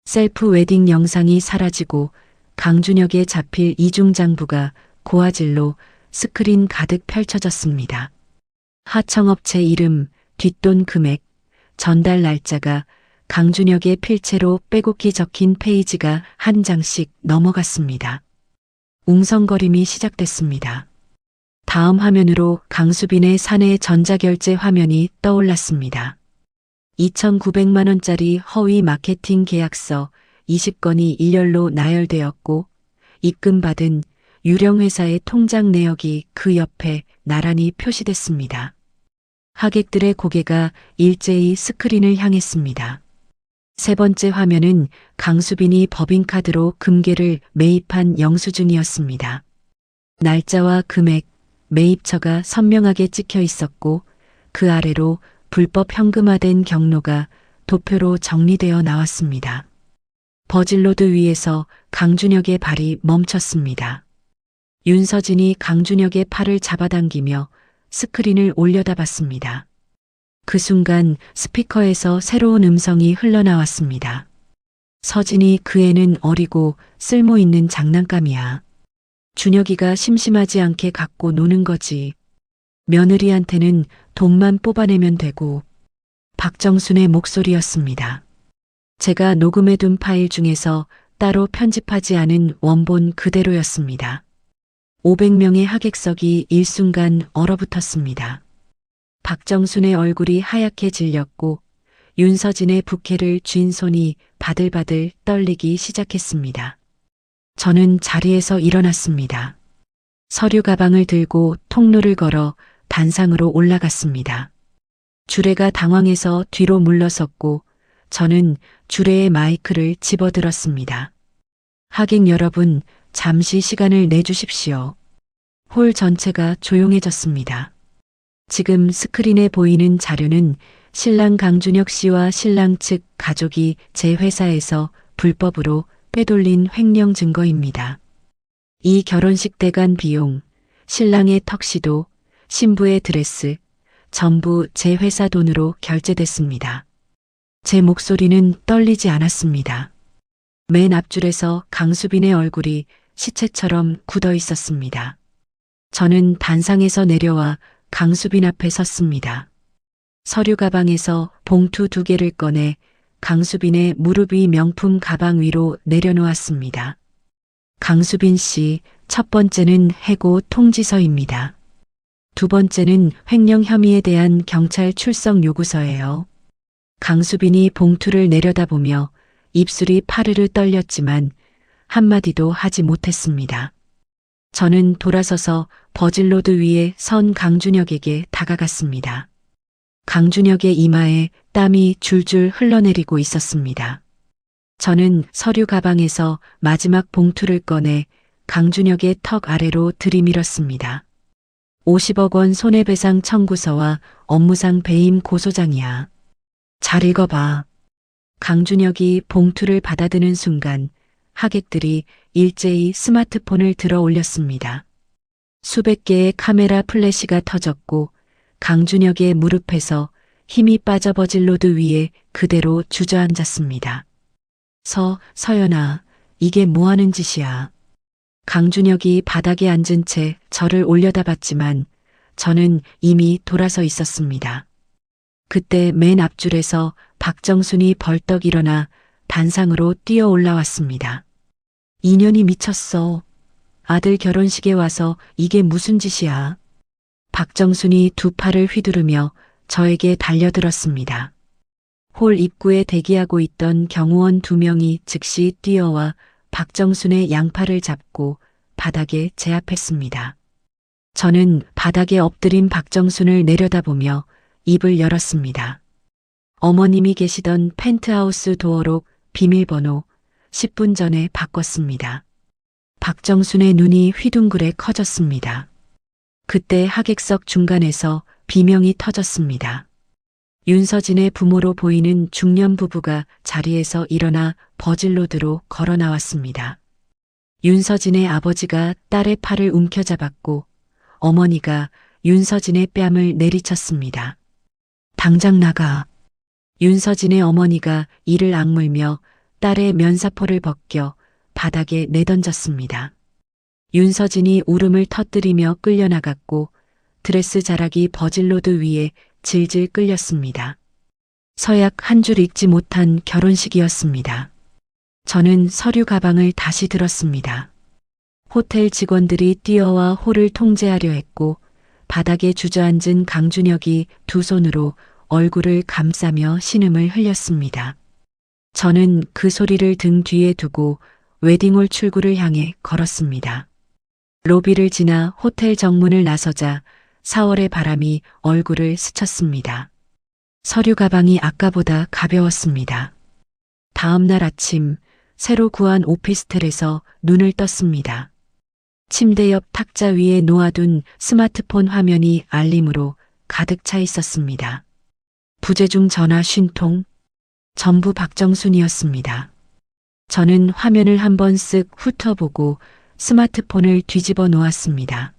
셀프 웨딩 영상이 사라지고 강준혁에 잡힐 이중장부가 고화질로 스크린 가득 펼쳐졌습니다. 하청업체 이름, 뒷돈 금액, 전달 날짜가 강준혁의 필체로 빼곡히 적힌 페이지가 한 장씩 넘어갔습니다. 웅성거림이 시작됐습니다. 다음 화면으로 강수빈의 사내 전자결제 화면이 떠올랐습니다. 2,900만 원짜리 허위 마케팅 계약서 20건이 일렬로 나열되었고 입금받은 유령회사의 통장 내역이 그 옆에 나란히 표시됐습니다. 하객들의 고개가 일제히 스크린을 향했습니다. 세 번째 화면은 강수빈이 법인카드로 금괴를 매입한 영수증이었습니다. 날짜와 금액, 매입처가 선명하게 찍혀 있었고 그 아래로 불법 현금화된 경로가 도표로 정리되어 나왔습니다. 버질로드 위에서 강준혁의 발이 멈췄습니다. 윤서진이 강준혁의 팔을 잡아당기며 스크린을 올려다봤습니다. 그 순간 스피커에서 새로운 음성이 흘러나왔습니다. 서진이 그 애는 어리고 쓸모있는 장난감이야. 준혁이가 심심하지 않게 갖고 노는 거지. 며느리한테는 돈만 뽑아내면 되고. 박정순의 목소리였습니다. 제가 녹음해둔 파일 중에서 따로 편집하지 않은 원본 그대로였습니다. 500명의 하객석이 일순간 얼어붙었습니다. 박정순의 얼굴이 하얗게 질렸고 윤서진의 부케를 쥔 손이 바들바들 떨리기 시작했습니다. 저는 자리에서 일어났습니다. 서류 가방을 들고 통로를 걸어 단상으로 올라갔습니다. 주례가 당황해서 뒤로 물러섰고 저는 주례의 마이크를 집어들었습니다. 하객 여러분, 잠시 시간을 내주십시오. 홀 전체가 조용해졌습니다. 지금 스크린에 보이는 자료는 신랑 강준혁 씨와 신랑 측 가족이 제 회사에서 불법으로 빼돌린 횡령 증거입니다. 이 결혼식 대관 비용, 신랑의 턱시도, 신부의 드레스, 전부 제 회사 돈으로 결제됐습니다. 제 목소리는 떨리지 않았습니다. 맨 앞줄에서 강수빈의 얼굴이 시체처럼 굳어 있었습니다. 저는 단상에서 내려와 강수빈 앞에 섰습니다. 서류 가방에서 봉투 2개를 꺼내 강수빈의 무릎 위 명품 가방 위로 내려놓았습니다. 강수빈 씨, 첫 번째는 해고 통지서입니다. 두 번째는 횡령 혐의에 대한 경찰 출석 요구서예요. 강수빈이 봉투를 내려다보며 입술이 파르르 떨렸지만 한마디도 하지 못했습니다. 저는 돌아서서 버질로드 위에 선 강준혁에게 다가갔습니다. 강준혁의 이마에 땀이 줄줄 흘러내리고 있었습니다. 저는 서류 가방에서 마지막 봉투를 꺼내 강준혁의 턱 아래로 들이밀었습니다. 50억 원 손해배상 청구서와 업무상 배임 고소장이야. 잘 읽어봐. 강준혁이 봉투를 받아드는 순간 하객들이 일제히 스마트폰을 들어 올렸습니다. 수백 개의 카메라 플래시가 터졌고 강준혁의 무릎에서 힘이 빠져 버질로드 위에 그대로 주저앉았습니다. 서연아, 이게 뭐 하는 짓이야. 강준혁이 바닥에 앉은 채 저를 올려다봤지만 저는 이미 돌아서 있었습니다. 그때 맨 앞줄에서 박정순이 벌떡 일어나 단상으로 뛰어 올라왔습니다. 인연이 미쳤어. 아들 결혼식에 와서 이게 무슨 짓이야. 박정순이 두 팔을 휘두르며 저에게 달려들었습니다. 홀 입구에 대기하고 있던 경호원 2명이 즉시 뛰어와 박정순의 양팔을 잡고 바닥에 제압했습니다. 저는 바닥에 엎드린 박정순을 내려다보며 입을 열었습니다. 어머님이 계시던 펜트하우스 도어록 비밀번호 10분 전에 바꿨습니다. 박정순의 눈이 휘둥그레 커졌습니다. 그때 하객석 중간에서 비명이 터졌습니다. 윤서진의 부모로 보이는 중년 부부가 자리에서 일어나 버질로드로 걸어 나왔습니다. 윤서진의 아버지가 딸의 팔을 움켜잡았고 어머니가 윤서진의 뺨을 내리쳤습니다. 당장 나가. 윤서진의 어머니가 이를 악물며 딸의 면사포를 벗겨 바닥에 내던졌습니다. 윤서진이 울음을 터뜨리며 끌려나갔고 드레스 자락이 버질로드 위에 질질 끌렸습니다. 서약 한 줄 읽지 못한 결혼식이었습니다. 저는 서류 가방을 다시 들었습니다. 호텔 직원들이 뛰어와 홀을 통제하려 했고 바닥에 주저앉은 강준혁이 두 손으로 얼굴을 감싸며 신음을 흘렸습니다. 저는 그 소리를 등 뒤에 두고 웨딩홀 출구를 향해 걸었습니다. 로비를 지나 호텔 정문을 나서자 4월의 바람이 얼굴을 스쳤습니다. 서류 가방이 아까보다 가벼웠습니다. 다음 날 아침 새로 구한 오피스텔에서 눈을 떴습니다. 침대 옆 탁자 위에 놓아둔 스마트폰 화면이 알림으로 가득 차 있었습니다. 부재중 전화 50통, 전부 박정순이었습니다. 저는 화면을 한번 쓱 훑어보고 스마트폰을 뒤집어 놓았습니다.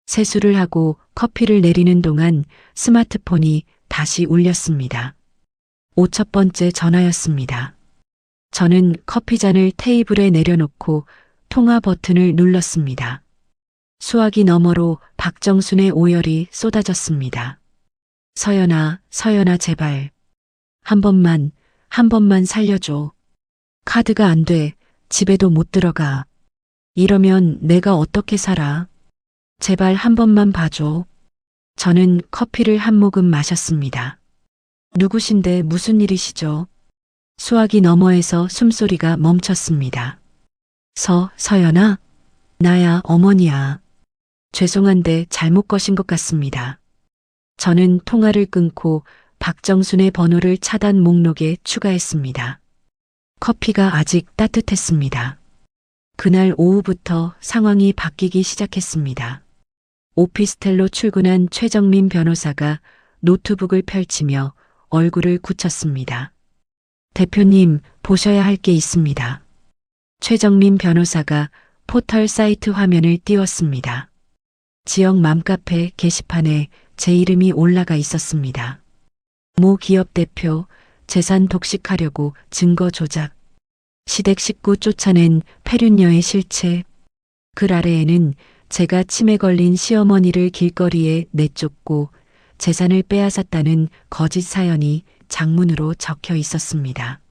세수를 하고 커피를 내리는 동안 스마트폰이 다시 울렸습니다. 5,000번째 전화였습니다. 저는 커피잔을 테이블에 내려놓고 통화 버튼을 눌렀습니다. 수화기 너머로 박정순의 오열이 쏟아졌습니다. 서연아, 제발. 한 번만 살려줘. 카드가 안 돼. 집에도 못 들어가. 이러면 내가 어떻게 살아? 제발 한 번만 봐줘. 저는 커피를 한 모금 마셨습니다. 누구신데 무슨 일이시죠? 수화기 너머에서 숨소리가 멈췄습니다. 서연아? 나야, 어머니야. 죄송한데 잘못 거신 것 같습니다. 저는 통화를 끊고 박정순의 번호를 차단 목록에 추가했습니다. 커피가 아직 따뜻했습니다. 그날 오후부터 상황이 바뀌기 시작했습니다. 오피스텔로 출근한 최정민 변호사가 노트북을 펼치며 얼굴을 굳혔습니다. 대표님, 보셔야 할 게 있습니다. 최정민 변호사가 포털 사이트 화면을 띄웠습니다. 지역 맘카페 게시판에 제 이름이 올라가 있었습니다. 모 기업 대표, 재산 독식하려고 증거 조작, 시댁 식구 쫓아낸 패륜녀의 실체. 글 아래에는 제가 치매 걸린 시어머니를 길거리에 내쫓고 재산을 빼앗았다는 거짓 사연이 장문으로 적혀 있었습니다.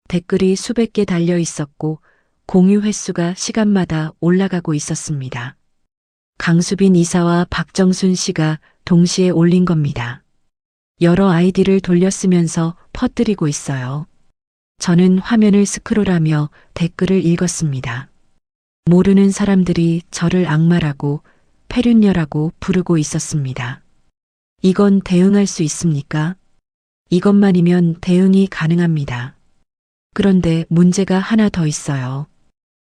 댓글이 수백 개 달려 있었고 공유 횟수가 시간마다 올라가고 있었습니다. 강수빈 이사와 박정순 씨가 동시에 올린 겁니다. 여러 아이디를 돌려쓰면서 퍼뜨리고 있어요. 저는 화면을 스크롤하며 댓글을 읽었습니다. 모르는 사람들이 저를 악마라고 패륜녀라고 부르고 있었습니다. 이건 대응할 수 있습니까? 이것만이면 대응이 가능합니다. 그런데 문제가 하나 더 있어요.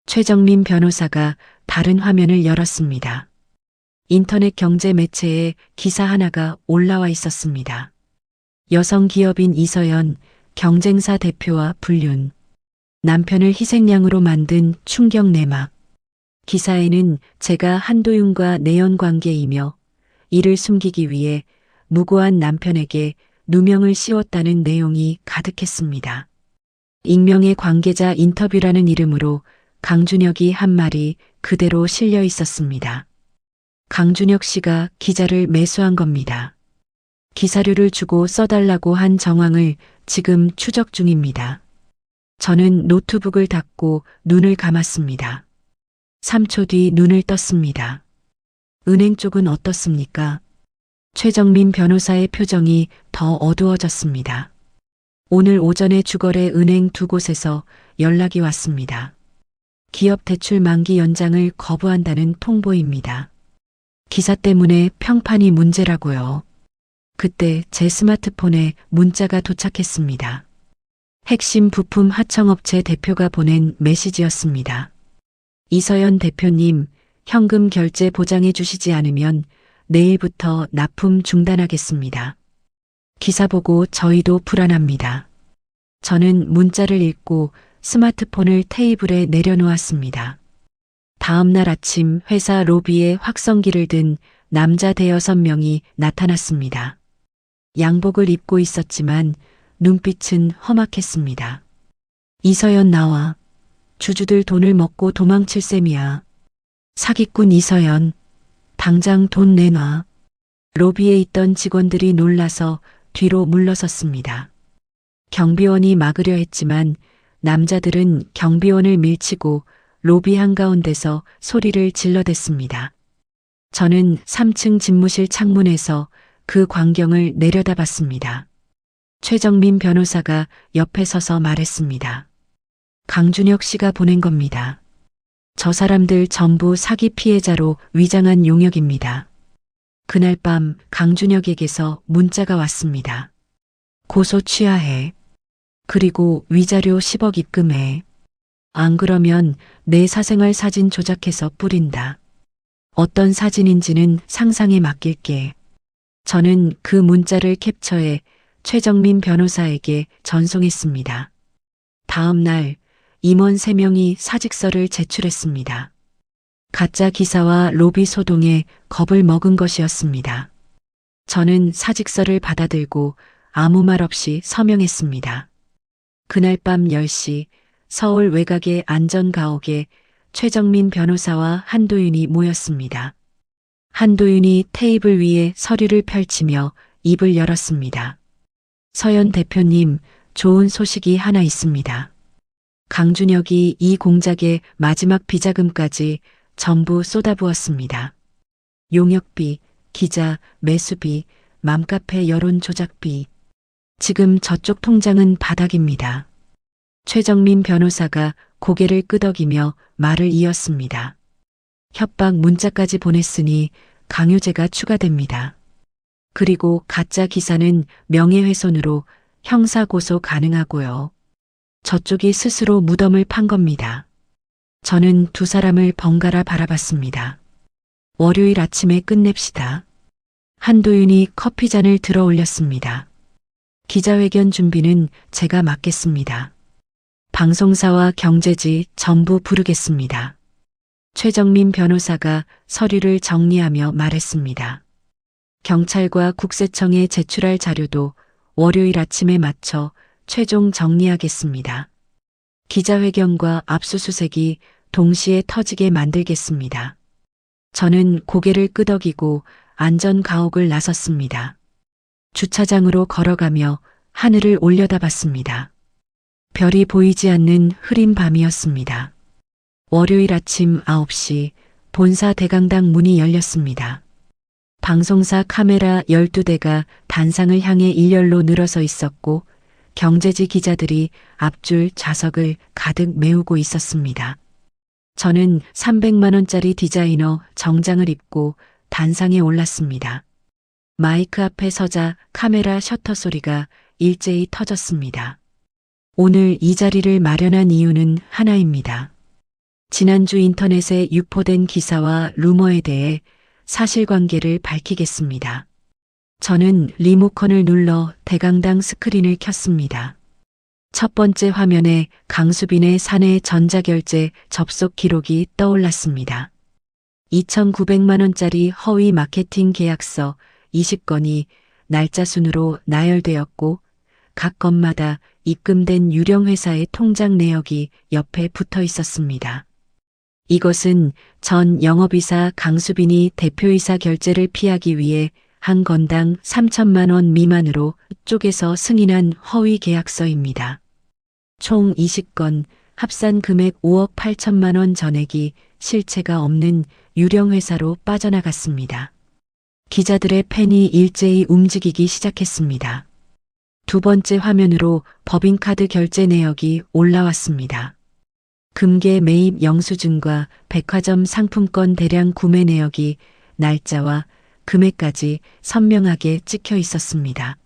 최정민 변호사가 다른 화면을 열었습니다. 인터넷 경제 매체에 기사 하나가 올라와 있었습니다. 여성 기업인 이서연 경쟁사 대표와 불륜. 남편을 희생양으로 만든 충격 내막. 기사에는 제가 한도윤과 내연 관계이며 이를 숨기기 위해 무고한 남편에게 누명을 씌웠다는 내용이 가득했습니다. 익명의 관계자 인터뷰라는 이름으로 강준혁이 한 말이 그대로 실려 있었습니다. 강준혁 씨가 기자를 매수한 겁니다. 기사료를 주고 써달라고 한 정황을 지금 추적 중입니다. 저는 노트북을 닫고 눈을 감았습니다. 3초 뒤 눈을 떴습니다. 은행 쪽은 어떻습니까? 최정민 변호사의 표정이 더 어두워졌습니다. 오늘 오전에 주거래 은행 두 곳에서 연락이 왔습니다. 기업 대출 만기 연장을 거부한다는 통보입니다. 기사 때문에 평판이 문제라고요. 그때 제 스마트폰에 문자가 도착했습니다. 핵심 부품 하청업체 대표가 보낸 메시지였습니다. 이서연 대표님, 현금 결제 보장해 주시지 않으면 내일부터 납품 중단하겠습니다. 기사 보고 저희도 불안합니다. 저는 문자를 읽고 스마트폰을 테이블에 내려놓았습니다. 다음 날 아침 회사 로비에 확성기를 든 남자 대여섯 명이 나타났습니다. 양복을 입고 있었지만 눈빛은 험악했습니다. 이서연 나와. 주주들 돈을 먹고 도망칠 셈이야. 사기꾼 이서연. 당장 돈 내놔. 로비에 있던 직원들이 놀라서 뒤로 물러섰습니다. 경비원이 막으려 했지만 남자들은 경비원을 밀치고 로비 한가운데서 소리를 질러댔습니다. 저는 3층 집무실 창문에서 그 광경을 내려다봤습니다. 최정민 변호사가 옆에 서서 말했습니다. 강준혁 씨가 보낸 겁니다. 저 사람들 전부 사기 피해자로 위장한 용역입니다. 그날 밤 강준혁에게서 문자가 왔습니다. 고소 취하해. 그리고 위자료 10억 입금해. 안 그러면 내 사생활 사진 조작해서 뿌린다. 어떤 사진인지는 상상에 맡길게. 저는 그 문자를 캡처해 최정민 변호사에게 전송했습니다. 다음 날 임원 3명이 사직서를 제출했습니다. 가짜 기사와 로비 소동에 겁을 먹은 것이었습니다. 저는 사직서를 받아들고 아무 말 없이 서명했습니다. 그날 밤 10시 서울 외곽의 안전가옥에 최정민 변호사와 한도윤이 모였습니다. 한도윤이 테이블 위에 서류를 펼치며 입을 열었습니다. 서연 대표님, 좋은 소식이 하나 있습니다. 강준혁이 이 공작의 마지막 비자금까지 전부 쏟아부었습니다. 용역비, 기자, 매수비, 맘카페 여론 조작비. 지금 저쪽 통장은 바닥입니다. 최정민 변호사가 고개를 끄덕이며 말을 이었습니다. 협박 문자까지 보냈으니 강요죄가 추가됩니다. 그리고 가짜 기사는 명예훼손으로 형사고소 가능하고요. 저쪽이 스스로 무덤을 판 겁니다. 저는 두 사람을 번갈아 바라봤습니다. 월요일 아침에 끝냅시다. 한도윤이 커피잔을 들어 올렸습니다. 기자회견 준비는 제가 맡겠습니다. 방송사와 경제지 전부 부르겠습니다. 최정민 변호사가 서류를 정리하며 말했습니다. 경찰과 국세청에 제출할 자료도 월요일 아침에 맞춰 최종 정리하겠습니다. 기자회견과 압수수색이 동시에 터지게 만들겠습니다. 저는 고개를 끄덕이고 안전가옥을 나섰습니다. 주차장으로 걸어가며 하늘을 올려다봤습니다. 별이 보이지 않는 흐린 밤이었습니다. 월요일 아침 9시 본사 대강당 문이 열렸습니다. 방송사 카메라 12대가 단상을 향해 일렬로 늘어서 있었고 경제지 기자들이 앞줄 좌석을 가득 메우고 있었습니다. 저는 300만 원짜리 디자이너 정장을 입고 단상에 올랐습니다. 마이크 앞에 서자 카메라 셔터 소리가 일제히 터졌습니다. 오늘 이 자리를 마련한 이유는 하나입니다. 지난주 인터넷에 유포된 기사와 루머에 대해 사실관계를 밝히겠습니다. 저는 리모컨을 눌러 대강당 스크린을 켰습니다. 첫 번째 화면에 강수빈의 사내 전자결제 접속 기록이 떠올랐습니다. 2,900만 원짜리 허위 마케팅 계약서 20건이 날짜 순으로 나열되었고 각 건마다 입금된 유령 회사의 통장 내역이 옆에 붙어 있었습니다. 이것은 전 영업이사 강수빈이 대표이사 결제를 피하기 위해 한 건당 3천만 원 미만으로 쪽에서 승인한 허위 계약서입니다. 총 20건, 합산 금액 5억 8천만 원 전액이 실체가 없는 유령 회사로 빠져나갔습니다. 기자들의 펜이 일제히 움직이기 시작했습니다. 두 번째 화면으로 법인카드 결제 내역이 올라왔습니다. 금괴 매입 영수증과 백화점 상품권 대량 구매 내역이 날짜와 금액까지 선명하게 찍혀 있었습니다.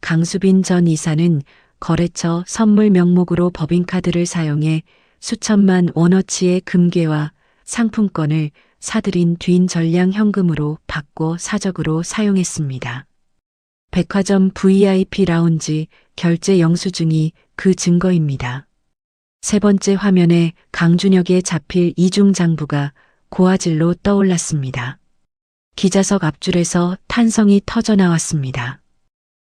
강수빈 전 이사는 거래처 선물 명목으로 법인카드를 사용해 수천만 원어치의 금괴와 상품권을 사들인 뒤인 전량 현금으로 바꿔 사적으로 사용했습니다. 백화점 VIP 라운지 결제 영수증이 그 증거입니다. 세 번째 화면에 강준혁에 잡힐 이중 장부가 고화질로 떠올랐습니다. 기자석 앞줄에서 탄성이 터져 나왔습니다.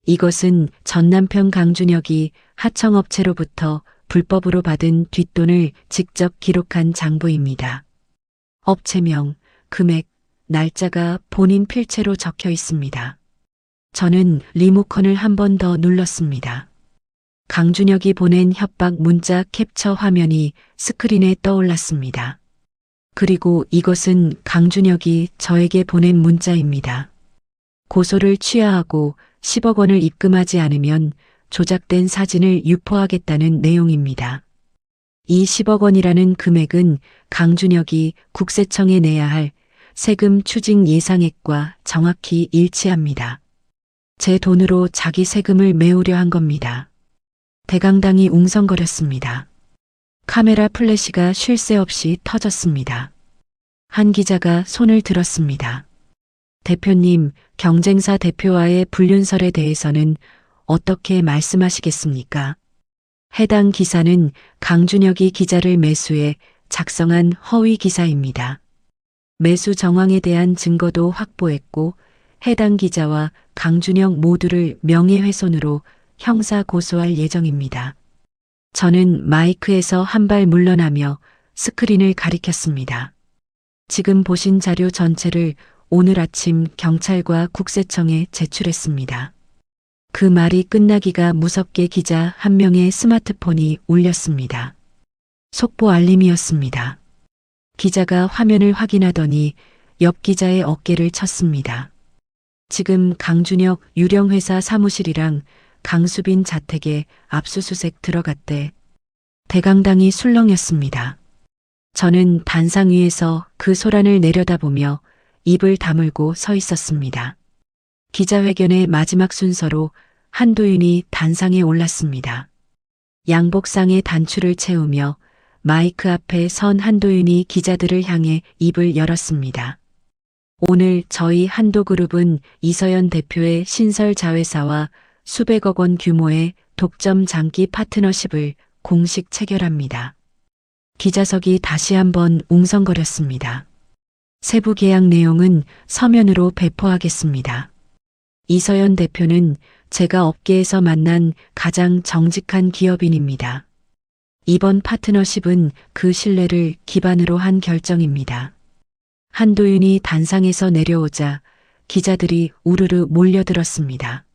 이것은 전 남편 강준혁이 하청업체로부터 불법으로 받은 뒷돈을 직접 기록한 장부입니다. 업체명, 금액, 날짜가 본인 필체로 적혀 있습니다. 저는 리모컨을 한 번 더 눌렀습니다. 강준혁이 보낸 협박 문자 캡처 화면이 스크린에 떠올랐습니다. 그리고 이것은 강준혁이 저에게 보낸 문자입니다. 고소를 취하하고 10억 원을 입금하지 않으면 조작된 사진을 유포하겠다는 내용입니다. 이 10억 원이라는 금액은 강준혁이 국세청에 내야 할 세금 추징 예상액과 정확히 일치합니다. 제 돈으로 자기 세금을 메우려 한 겁니다. 대강당이 웅성거렸습니다. 카메라 플래시가 쉴 새 없이 터졌습니다. 한 기자가 손을 들었습니다. 대표님, 경쟁사 대표와의 불륜설에 대해서는 어떻게 말씀하시겠습니까? 해당 기사는 강준혁이 기자를 매수해 작성한 허위 기사입니다. 매수 정황에 대한 증거도 확보했고 해당 기자와 강준혁 모두를 명예훼손으로 형사 고소할 예정입니다. 저는 마이크에서 한 발 물러나며 스크린을 가리켰습니다. 지금 보신 자료 전체를 오늘 아침 경찰과 국세청에 제출했습니다. 그 말이 끝나기가 무섭게 기자 한 명의 스마트폰이 울렸습니다. 속보 알림이었습니다. 기자가 화면을 확인하더니 옆 기자의 어깨를 쳤습니다. 지금 강준혁 유령회사 사무실이랑 강수빈 자택에 압수수색 들어갔대. 대강당이 술렁였습니다. 저는 단상 위에서 그 소란을 내려다보며 입을 다물고 서 있었습니다. 기자회견의 마지막 순서로 한도윤이 단상에 올랐습니다. 양복상의 단추를 채우며 마이크 앞에 선 한도윤이 기자들을 향해 입을 열었습니다. 오늘 저희 한도그룹은 이서연 대표의 신설 자회사와 수백억 원 규모의 독점 장기 파트너십을 공식 체결합니다. 기자석이 다시 한번 웅성거렸습니다. 세부 계약 내용은 서면으로 배포하겠습니다. 이서연 대표는 제가 업계에서 만난 가장 정직한 기업인입니다. 이번 파트너십은 그 신뢰를 기반으로 한 결정입니다. 한도윤이 단상에서 내려오자 기자들이 우르르 몰려들었습니다.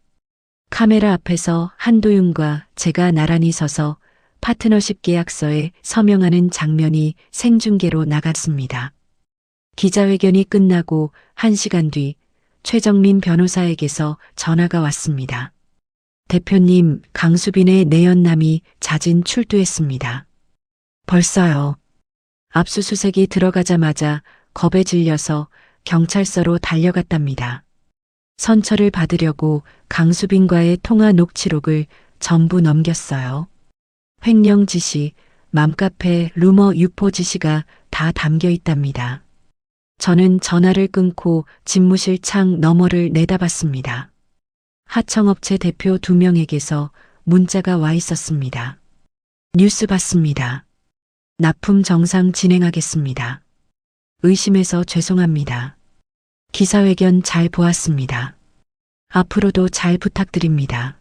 카메라 앞에서 한도윤과 제가 나란히 서서 파트너십 계약서에 서명하는 장면이 생중계로 나갔습니다. 기자회견이 끝나고 1시간 뒤 최정민 변호사에게서 전화가 왔습니다. 대표님, 강수빈의 내연남이 자진 출두했습니다. 벌써요. 압수수색이 들어가자마자 겁에 질려서 경찰서로 달려갔답니다. 선처를 받으려고 강수빈과의 통화 녹취록을 전부 넘겼어요. 횡령 지시, 맘카페, 루머 유포 지시가 다 담겨 있답니다. 저는 전화를 끊고 집무실 창 너머를 내다봤습니다. 하청업체 대표 2명에게서 문자가 와 있었습니다. 뉴스 봤습니다. 납품 정상 진행하겠습니다. 의심해서 죄송합니다. 기사회견 잘 보았습니다. 앞으로도 잘 부탁드립니다.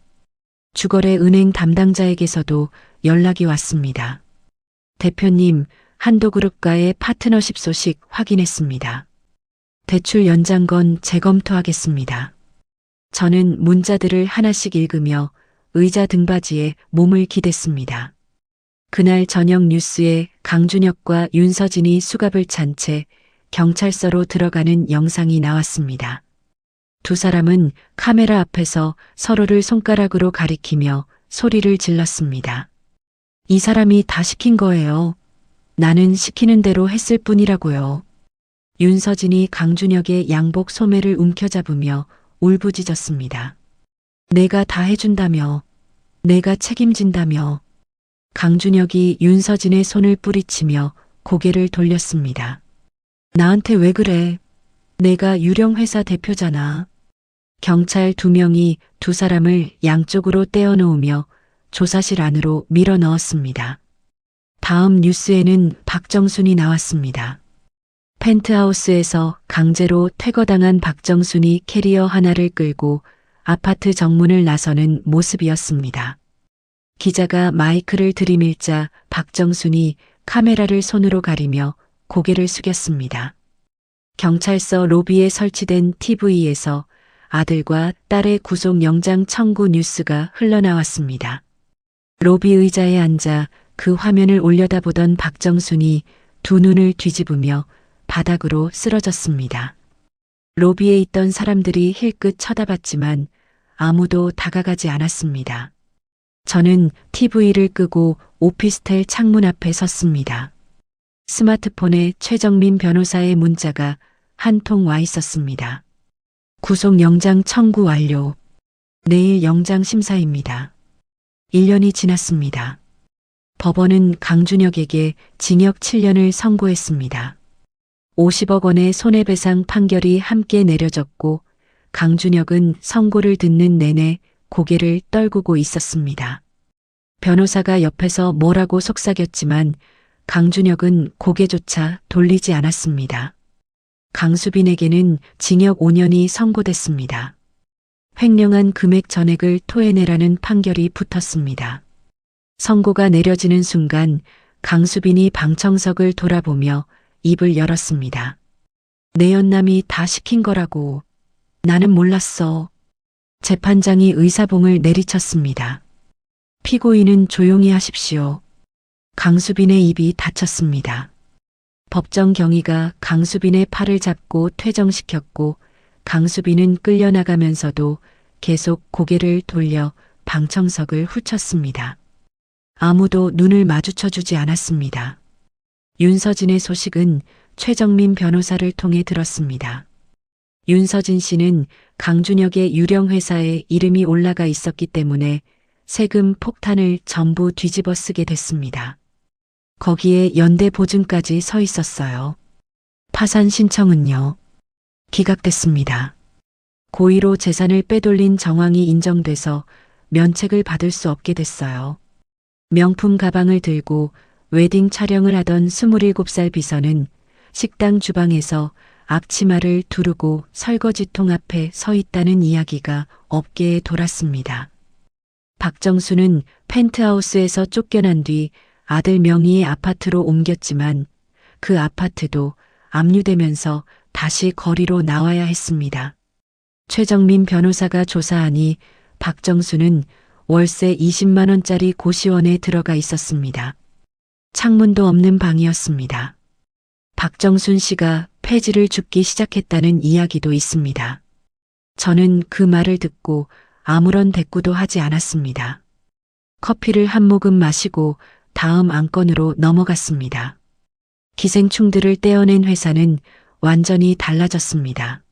주거래 은행 담당자에게서도 연락이 왔습니다. 대표님, 한도그룹과의 파트너십 소식 확인했습니다. 대출 연장건 재검토하겠습니다. 저는 문자들을 하나씩 읽으며 의자 등받이에 몸을 기댔습니다. 그날 저녁 뉴스에 강준혁과 윤서진이 수갑을 찬 채 경찰서로 들어가는 영상이 나왔습니다. 두 사람은 카메라 앞에서 서로를 손가락으로 가리키며 소리를 질렀습니다. 이 사람이 다 시킨 거예요. 나는 시키는 대로 했을 뿐이라고요. 윤서진이 강준혁의 양복 소매를 움켜잡으며 울부짖었습니다. 내가 다 해준다며. 내가 책임진다며. 강준혁이 윤서진의 손을 뿌리치며 고개를 돌렸습니다. 나한테 왜 그래? 내가 유령회사 대표잖아. 경찰 2명이 두 사람을 양쪽으로 떼어놓으며 조사실 안으로 밀어 넣었습니다. 다음 뉴스에는 박정순이 나왔습니다. 펜트하우스에서 강제로 퇴거당한 박정순이 캐리어 하나를 끌고 아파트 정문을 나서는 모습이었습니다. 기자가 마이크를 들이밀자 박정순이 카메라를 손으로 가리며 고개를 숙였습니다. 경찰서 로비에 설치된 TV에서 아들과 딸의 구속영장 청구 뉴스가 흘러나왔습니다. 로비 의자에 앉아 그 화면을 올려다보던 박정순이 두 눈을 뒤집으며 바닥으로 쓰러졌습니다. 로비에 있던 사람들이 힐끗 쳐다봤지만 아무도 다가가지 않았습니다. 저는 TV를 끄고 오피스텔 창문 앞에 섰습니다. 스마트폰에 최정민 변호사의 문자가 한 통 와 있었습니다. 구속영장 청구 완료. 내일 영장 심사입니다. 1년이 지났습니다. 법원은 강준혁에게 징역 7년을 선고했습니다. 50억 원의 손해배상 판결이 함께 내려졌고 강준혁은 선고를 듣는 내내 고개를 떨구고 있었습니다. 변호사가 옆에서 뭐라고 속삭였지만 강준혁은 고개조차 돌리지 않았습니다. 강수빈에게는 징역 5년이 선고됐습니다. 횡령한 금액 전액을 토해내라는 판결이 붙었습니다. 선고가 내려지는 순간 강수빈이 방청석을 돌아보며 입을 열었습니다. 내연남이 다 시킨 거라고. 나는 몰랐어. 재판장이 의사봉을 내리쳤습니다. 피고인은 조용히 하십시오. 강수빈의 입이 닫혔습니다. 법정 경위가 강수빈의 팔을 잡고 퇴정시켰고 강수빈은 끌려나가면서도 계속 고개를 돌려 방청석을 훑쳤습니다. 아무도 눈을 마주쳐주지 않았습니다. 윤서진의 소식은 최정민 변호사를 통해 들었습니다. 윤서진 씨는 강준혁의 유령회사에 이름이 올라가 있었기 때문에 세금 폭탄을 전부 뒤집어 쓰게 됐습니다. 거기에 연대 보증까지 서 있었어요. 파산 신청은요. 기각됐습니다. 고의로 재산을 빼돌린 정황이 인정돼서 면책을 받을 수 없게 됐어요. 명품 가방을 들고 웨딩 촬영을 하던 27살 비서는 식당 주방에서 앞치마를 두르고 설거지통 앞에 서 있다는 이야기가 업계에 돌았습니다. 박정수는 펜트하우스에서 쫓겨난 뒤 아들 명의의 아파트로 옮겼지만 그 아파트도 압류되면서 다시 거리로 나와야 했습니다. 최정민 변호사가 조사하니 박정수는 월세 20만 원짜리 고시원에 들어가 있었습니다. 창문도 없는 방이었습니다. 박정순 씨가 폐지를 줍기 시작했다는 이야기도 있습니다. 저는 그 말을 듣고 아무런 대꾸도 하지 않았습니다. 커피를 한 모금 마시고 다음 안건으로 넘어갔습니다. 기생충들을 떼어낸 회사는 완전히 달라졌습니다.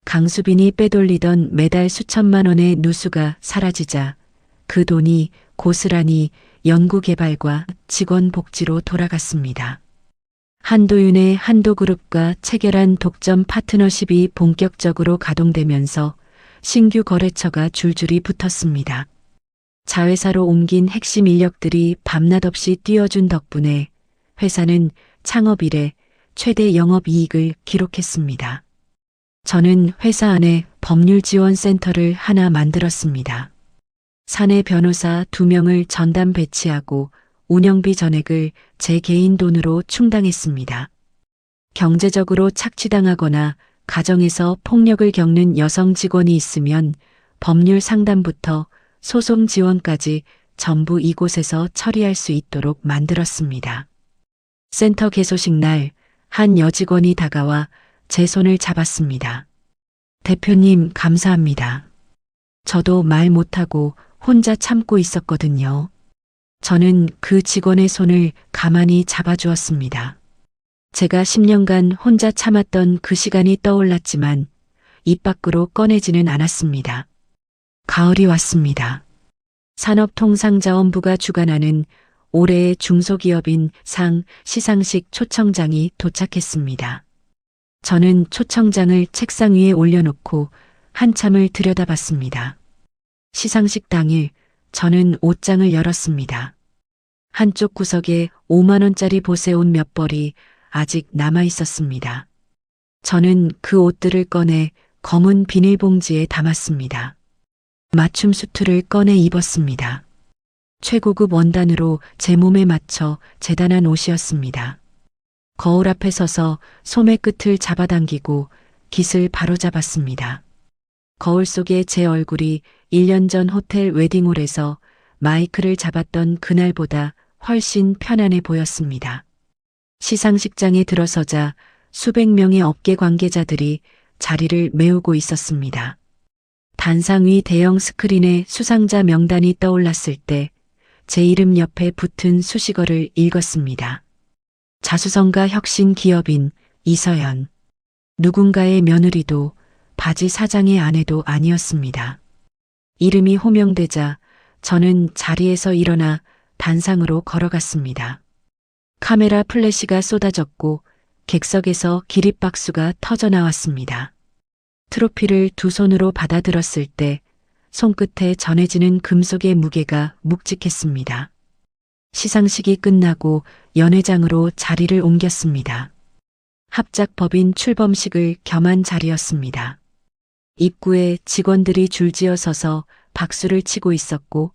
강수빈이 빼돌리던 매달 수천만 원의 누수가 사라지자 그 돈이 고스란히 연구개발과 직원 복지로 돌아갔습니다. 한도윤의 한도그룹과 체결한 독점 파트너십이 본격적으로 가동되면서 신규 거래처가 줄줄이 붙었습니다. 자회사로 옮긴 핵심 인력들이 밤낮 없이 뛰어준 덕분에 회사는 창업 이래 최대 영업이익을 기록했습니다. 저는 회사 안에 법률지원센터를 하나 만들었습니다. 사내 변호사 2명을 전담 배치하고 운영비 전액을 제 개인 돈으로 충당했습니다. 경제적으로 착취당하거나 가정에서 폭력을 겪는 여성 직원이 있으면 법률 상담부터 소송 지원까지 전부 이곳에서 처리할 수 있도록 만들었습니다. 센터 개소식 날 한 여직원이 다가와 제 손을 잡았습니다. 대표님 감사합니다. 저도 말 못하고 혼자 참고 있었거든요. 저는 그 직원의 손을 가만히 잡아주었습니다. 제가 10년간 혼자 참았던 그 시간이 떠올랐지만 입 밖으로 꺼내지는 않았습니다. 가을이 왔습니다. 산업통상자원부가 주관하는 올해의 중소기업인 상 시상식 초청장이 도착했습니다. 저는 초청장을 책상 위에 올려놓고 한참을 들여다봤습니다. 시상식 당일 저는 옷장을 열었습니다. 한쪽 구석에 5만 원짜리 보세 옷 몇 벌이 아직 남아 있었습니다. 저는 그 옷들을 꺼내 검은 비닐봉지에 담았습니다. 맞춤 수트를 꺼내 입었습니다. 최고급 원단으로 제 몸에 맞춰 재단한 옷이었습니다. 거울 앞에 서서 소매 끝을 잡아당기고 깃을 바로잡았습니다. 거울 속에 제 얼굴이 1년 전 호텔 웨딩홀에서 마이크를 잡았던 그날보다 훨씬 편안해 보였습니다. 시상식장에 들어서자 수백 명의 업계 관계자들이 자리를 메우고 있었습니다. 단상 위 대형 스크린에 수상자 명단이 떠올랐을 때 제 이름 옆에 붙은 수식어를 읽었습니다. 자수성가 혁신 기업인 이서연. 누군가의 며느리도 바지 사장의 아내도 아니었습니다. 이름이 호명되자 저는 자리에서 일어나 단상으로 걸어갔습니다. 카메라 플래시가 쏟아졌고 객석에서 기립박수가 터져나왔습니다. 트로피를 두 손으로 받아들었을 때 손끝에 전해지는 금속의 무게가 묵직했습니다. 시상식이 끝나고 연회장으로 자리를 옮겼습니다. 합작법인 출범식을 겸한 자리였습니다. 입구에 직원들이 줄지어 서서 박수를 치고 있었고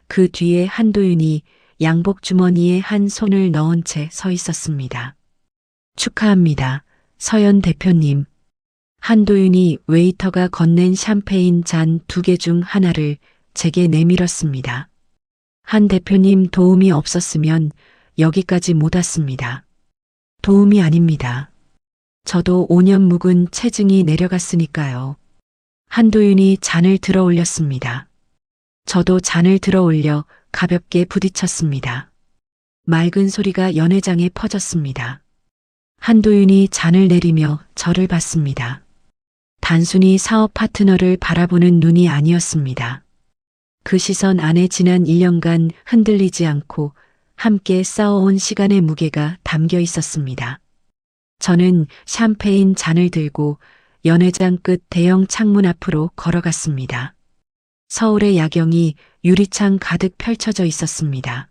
그 뒤에 한도윤이 양복 주머니에 한 손을 넣은 채 서 있었습니다. 축하합니다. 서연 대표님. 한도윤이 웨이터가 건넨 샴페인 잔 2개 중 하나를 제게 내밀었습니다. 한 대표님 도움이 없었으면 여기까지 못 왔습니다. 도움이 아닙니다. 저도 5년 묵은 체증이 내려갔으니까요. 한도윤이 잔을 들어 올렸습니다. 저도 잔을 들어 올려 가볍게 부딪혔습니다. 맑은 소리가 연회장에 퍼졌습니다. 한도윤이 잔을 내리며 저를 봤습니다. 단순히 사업 파트너를 바라보는 눈이 아니었습니다. 그 시선 안에 지난 1년간 흔들리지 않고 함께 쌓아온 시간의 무게가 담겨 있었습니다. 저는 샴페인 잔을 들고 연회장 끝 대형 창문 앞으로 걸어갔습니다. 서울의 야경이 유리창 가득 펼쳐져 있었습니다.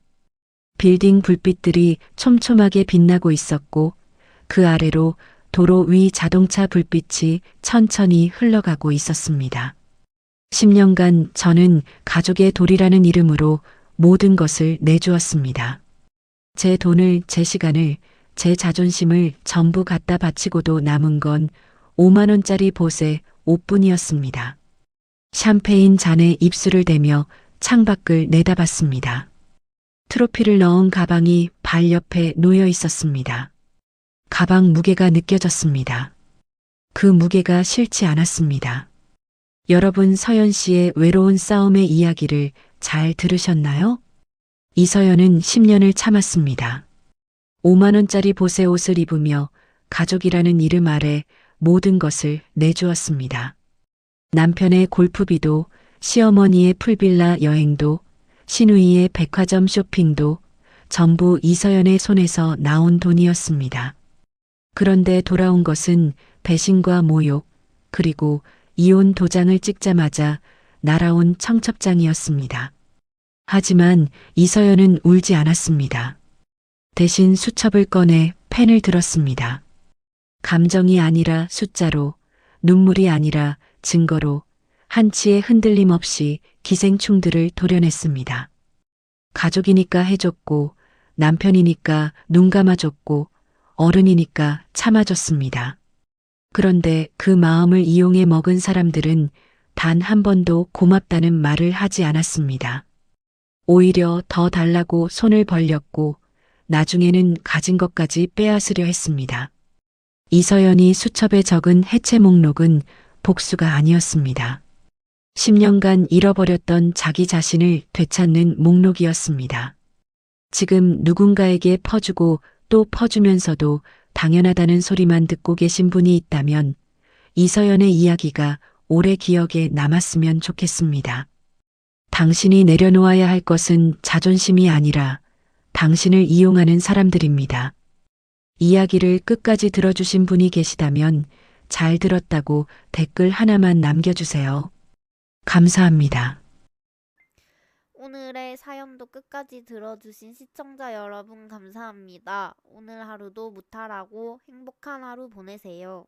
빌딩 불빛들이 촘촘하게 빛나고 있었고 그 아래로 도로 위 자동차 불빛이 천천히 흘러가고 있었습니다. 10년간 저는 가족의 돌이라는 이름으로 모든 것을 내주었습니다. 제 돈을, 제 시간을, 제 자존심을 전부 갖다 바치고도 남은 건 5만 원짜리 보세 옷뿐이었습니다. 샴페인 잔에 입술을 대며 창밖을 내다봤습니다. 트로피를 넣은 가방이 발 옆에 놓여 있었습니다. 가방 무게가 느껴졌습니다. 그 무게가 싫지 않았습니다. 여러분, 서연 씨의 외로운 싸움의 이야기를 잘 들으셨나요? 이서연은 10년을 참았습니다. 5만 원짜리 보세 옷을 입으며 가족이라는 이름 아래 모든 것을 내주었습니다. 남편의 골프비도, 시어머니의 풀빌라 여행도, 시누이의 백화점 쇼핑도 전부 이서연의 손에서 나온 돈이었습니다. 그런데 돌아온 것은 배신과 모욕, 그리고 이혼 도장을 찍자마자 날아온 청첩장이었습니다. 하지만 이서연은 울지 않았습니다. 대신 수첩을 꺼내 펜을 들었습니다. 감정이 아니라 숫자로, 눈물이 아니라 증거로 한치의 흔들림 없이 기생충들을 도려냈습니다. 가족이니까 해줬고, 남편이니까 눈 감아줬고, 어른이니까 참아줬습니다. 그런데 그 마음을 이용해 먹은 사람들은 단 한 번도 고맙다는 말을 하지 않았습니다. 오히려 더 달라고 손을 벌렸고, 나중에는 가진 것까지 빼앗으려 했습니다. 이서연이 수첩에 적은 해체 목록은 복수가 아니었습니다. 10년간 잃어버렸던 자기 자신을 되찾는 목록이었습니다. 지금 누군가에게 퍼주고 또 퍼주면서도 당연하다는 소리만 듣고 계신 분이 있다면 이서연의 이야기가 오래 기억에 남았으면 좋겠습니다. 당신이 내려놓아야 할 것은 자존심이 아니라 당신을 이용하는 사람들입니다. 이야기를 끝까지 들어주신 분이 계시다면 잘 들었다고 댓글 하나만 남겨주세요. 감사합니다. 오늘의 사연도 끝까지 들어주신 시청자 여러분 감사합니다. 오늘 하루도 무탈하고 행복한 하루 보내세요.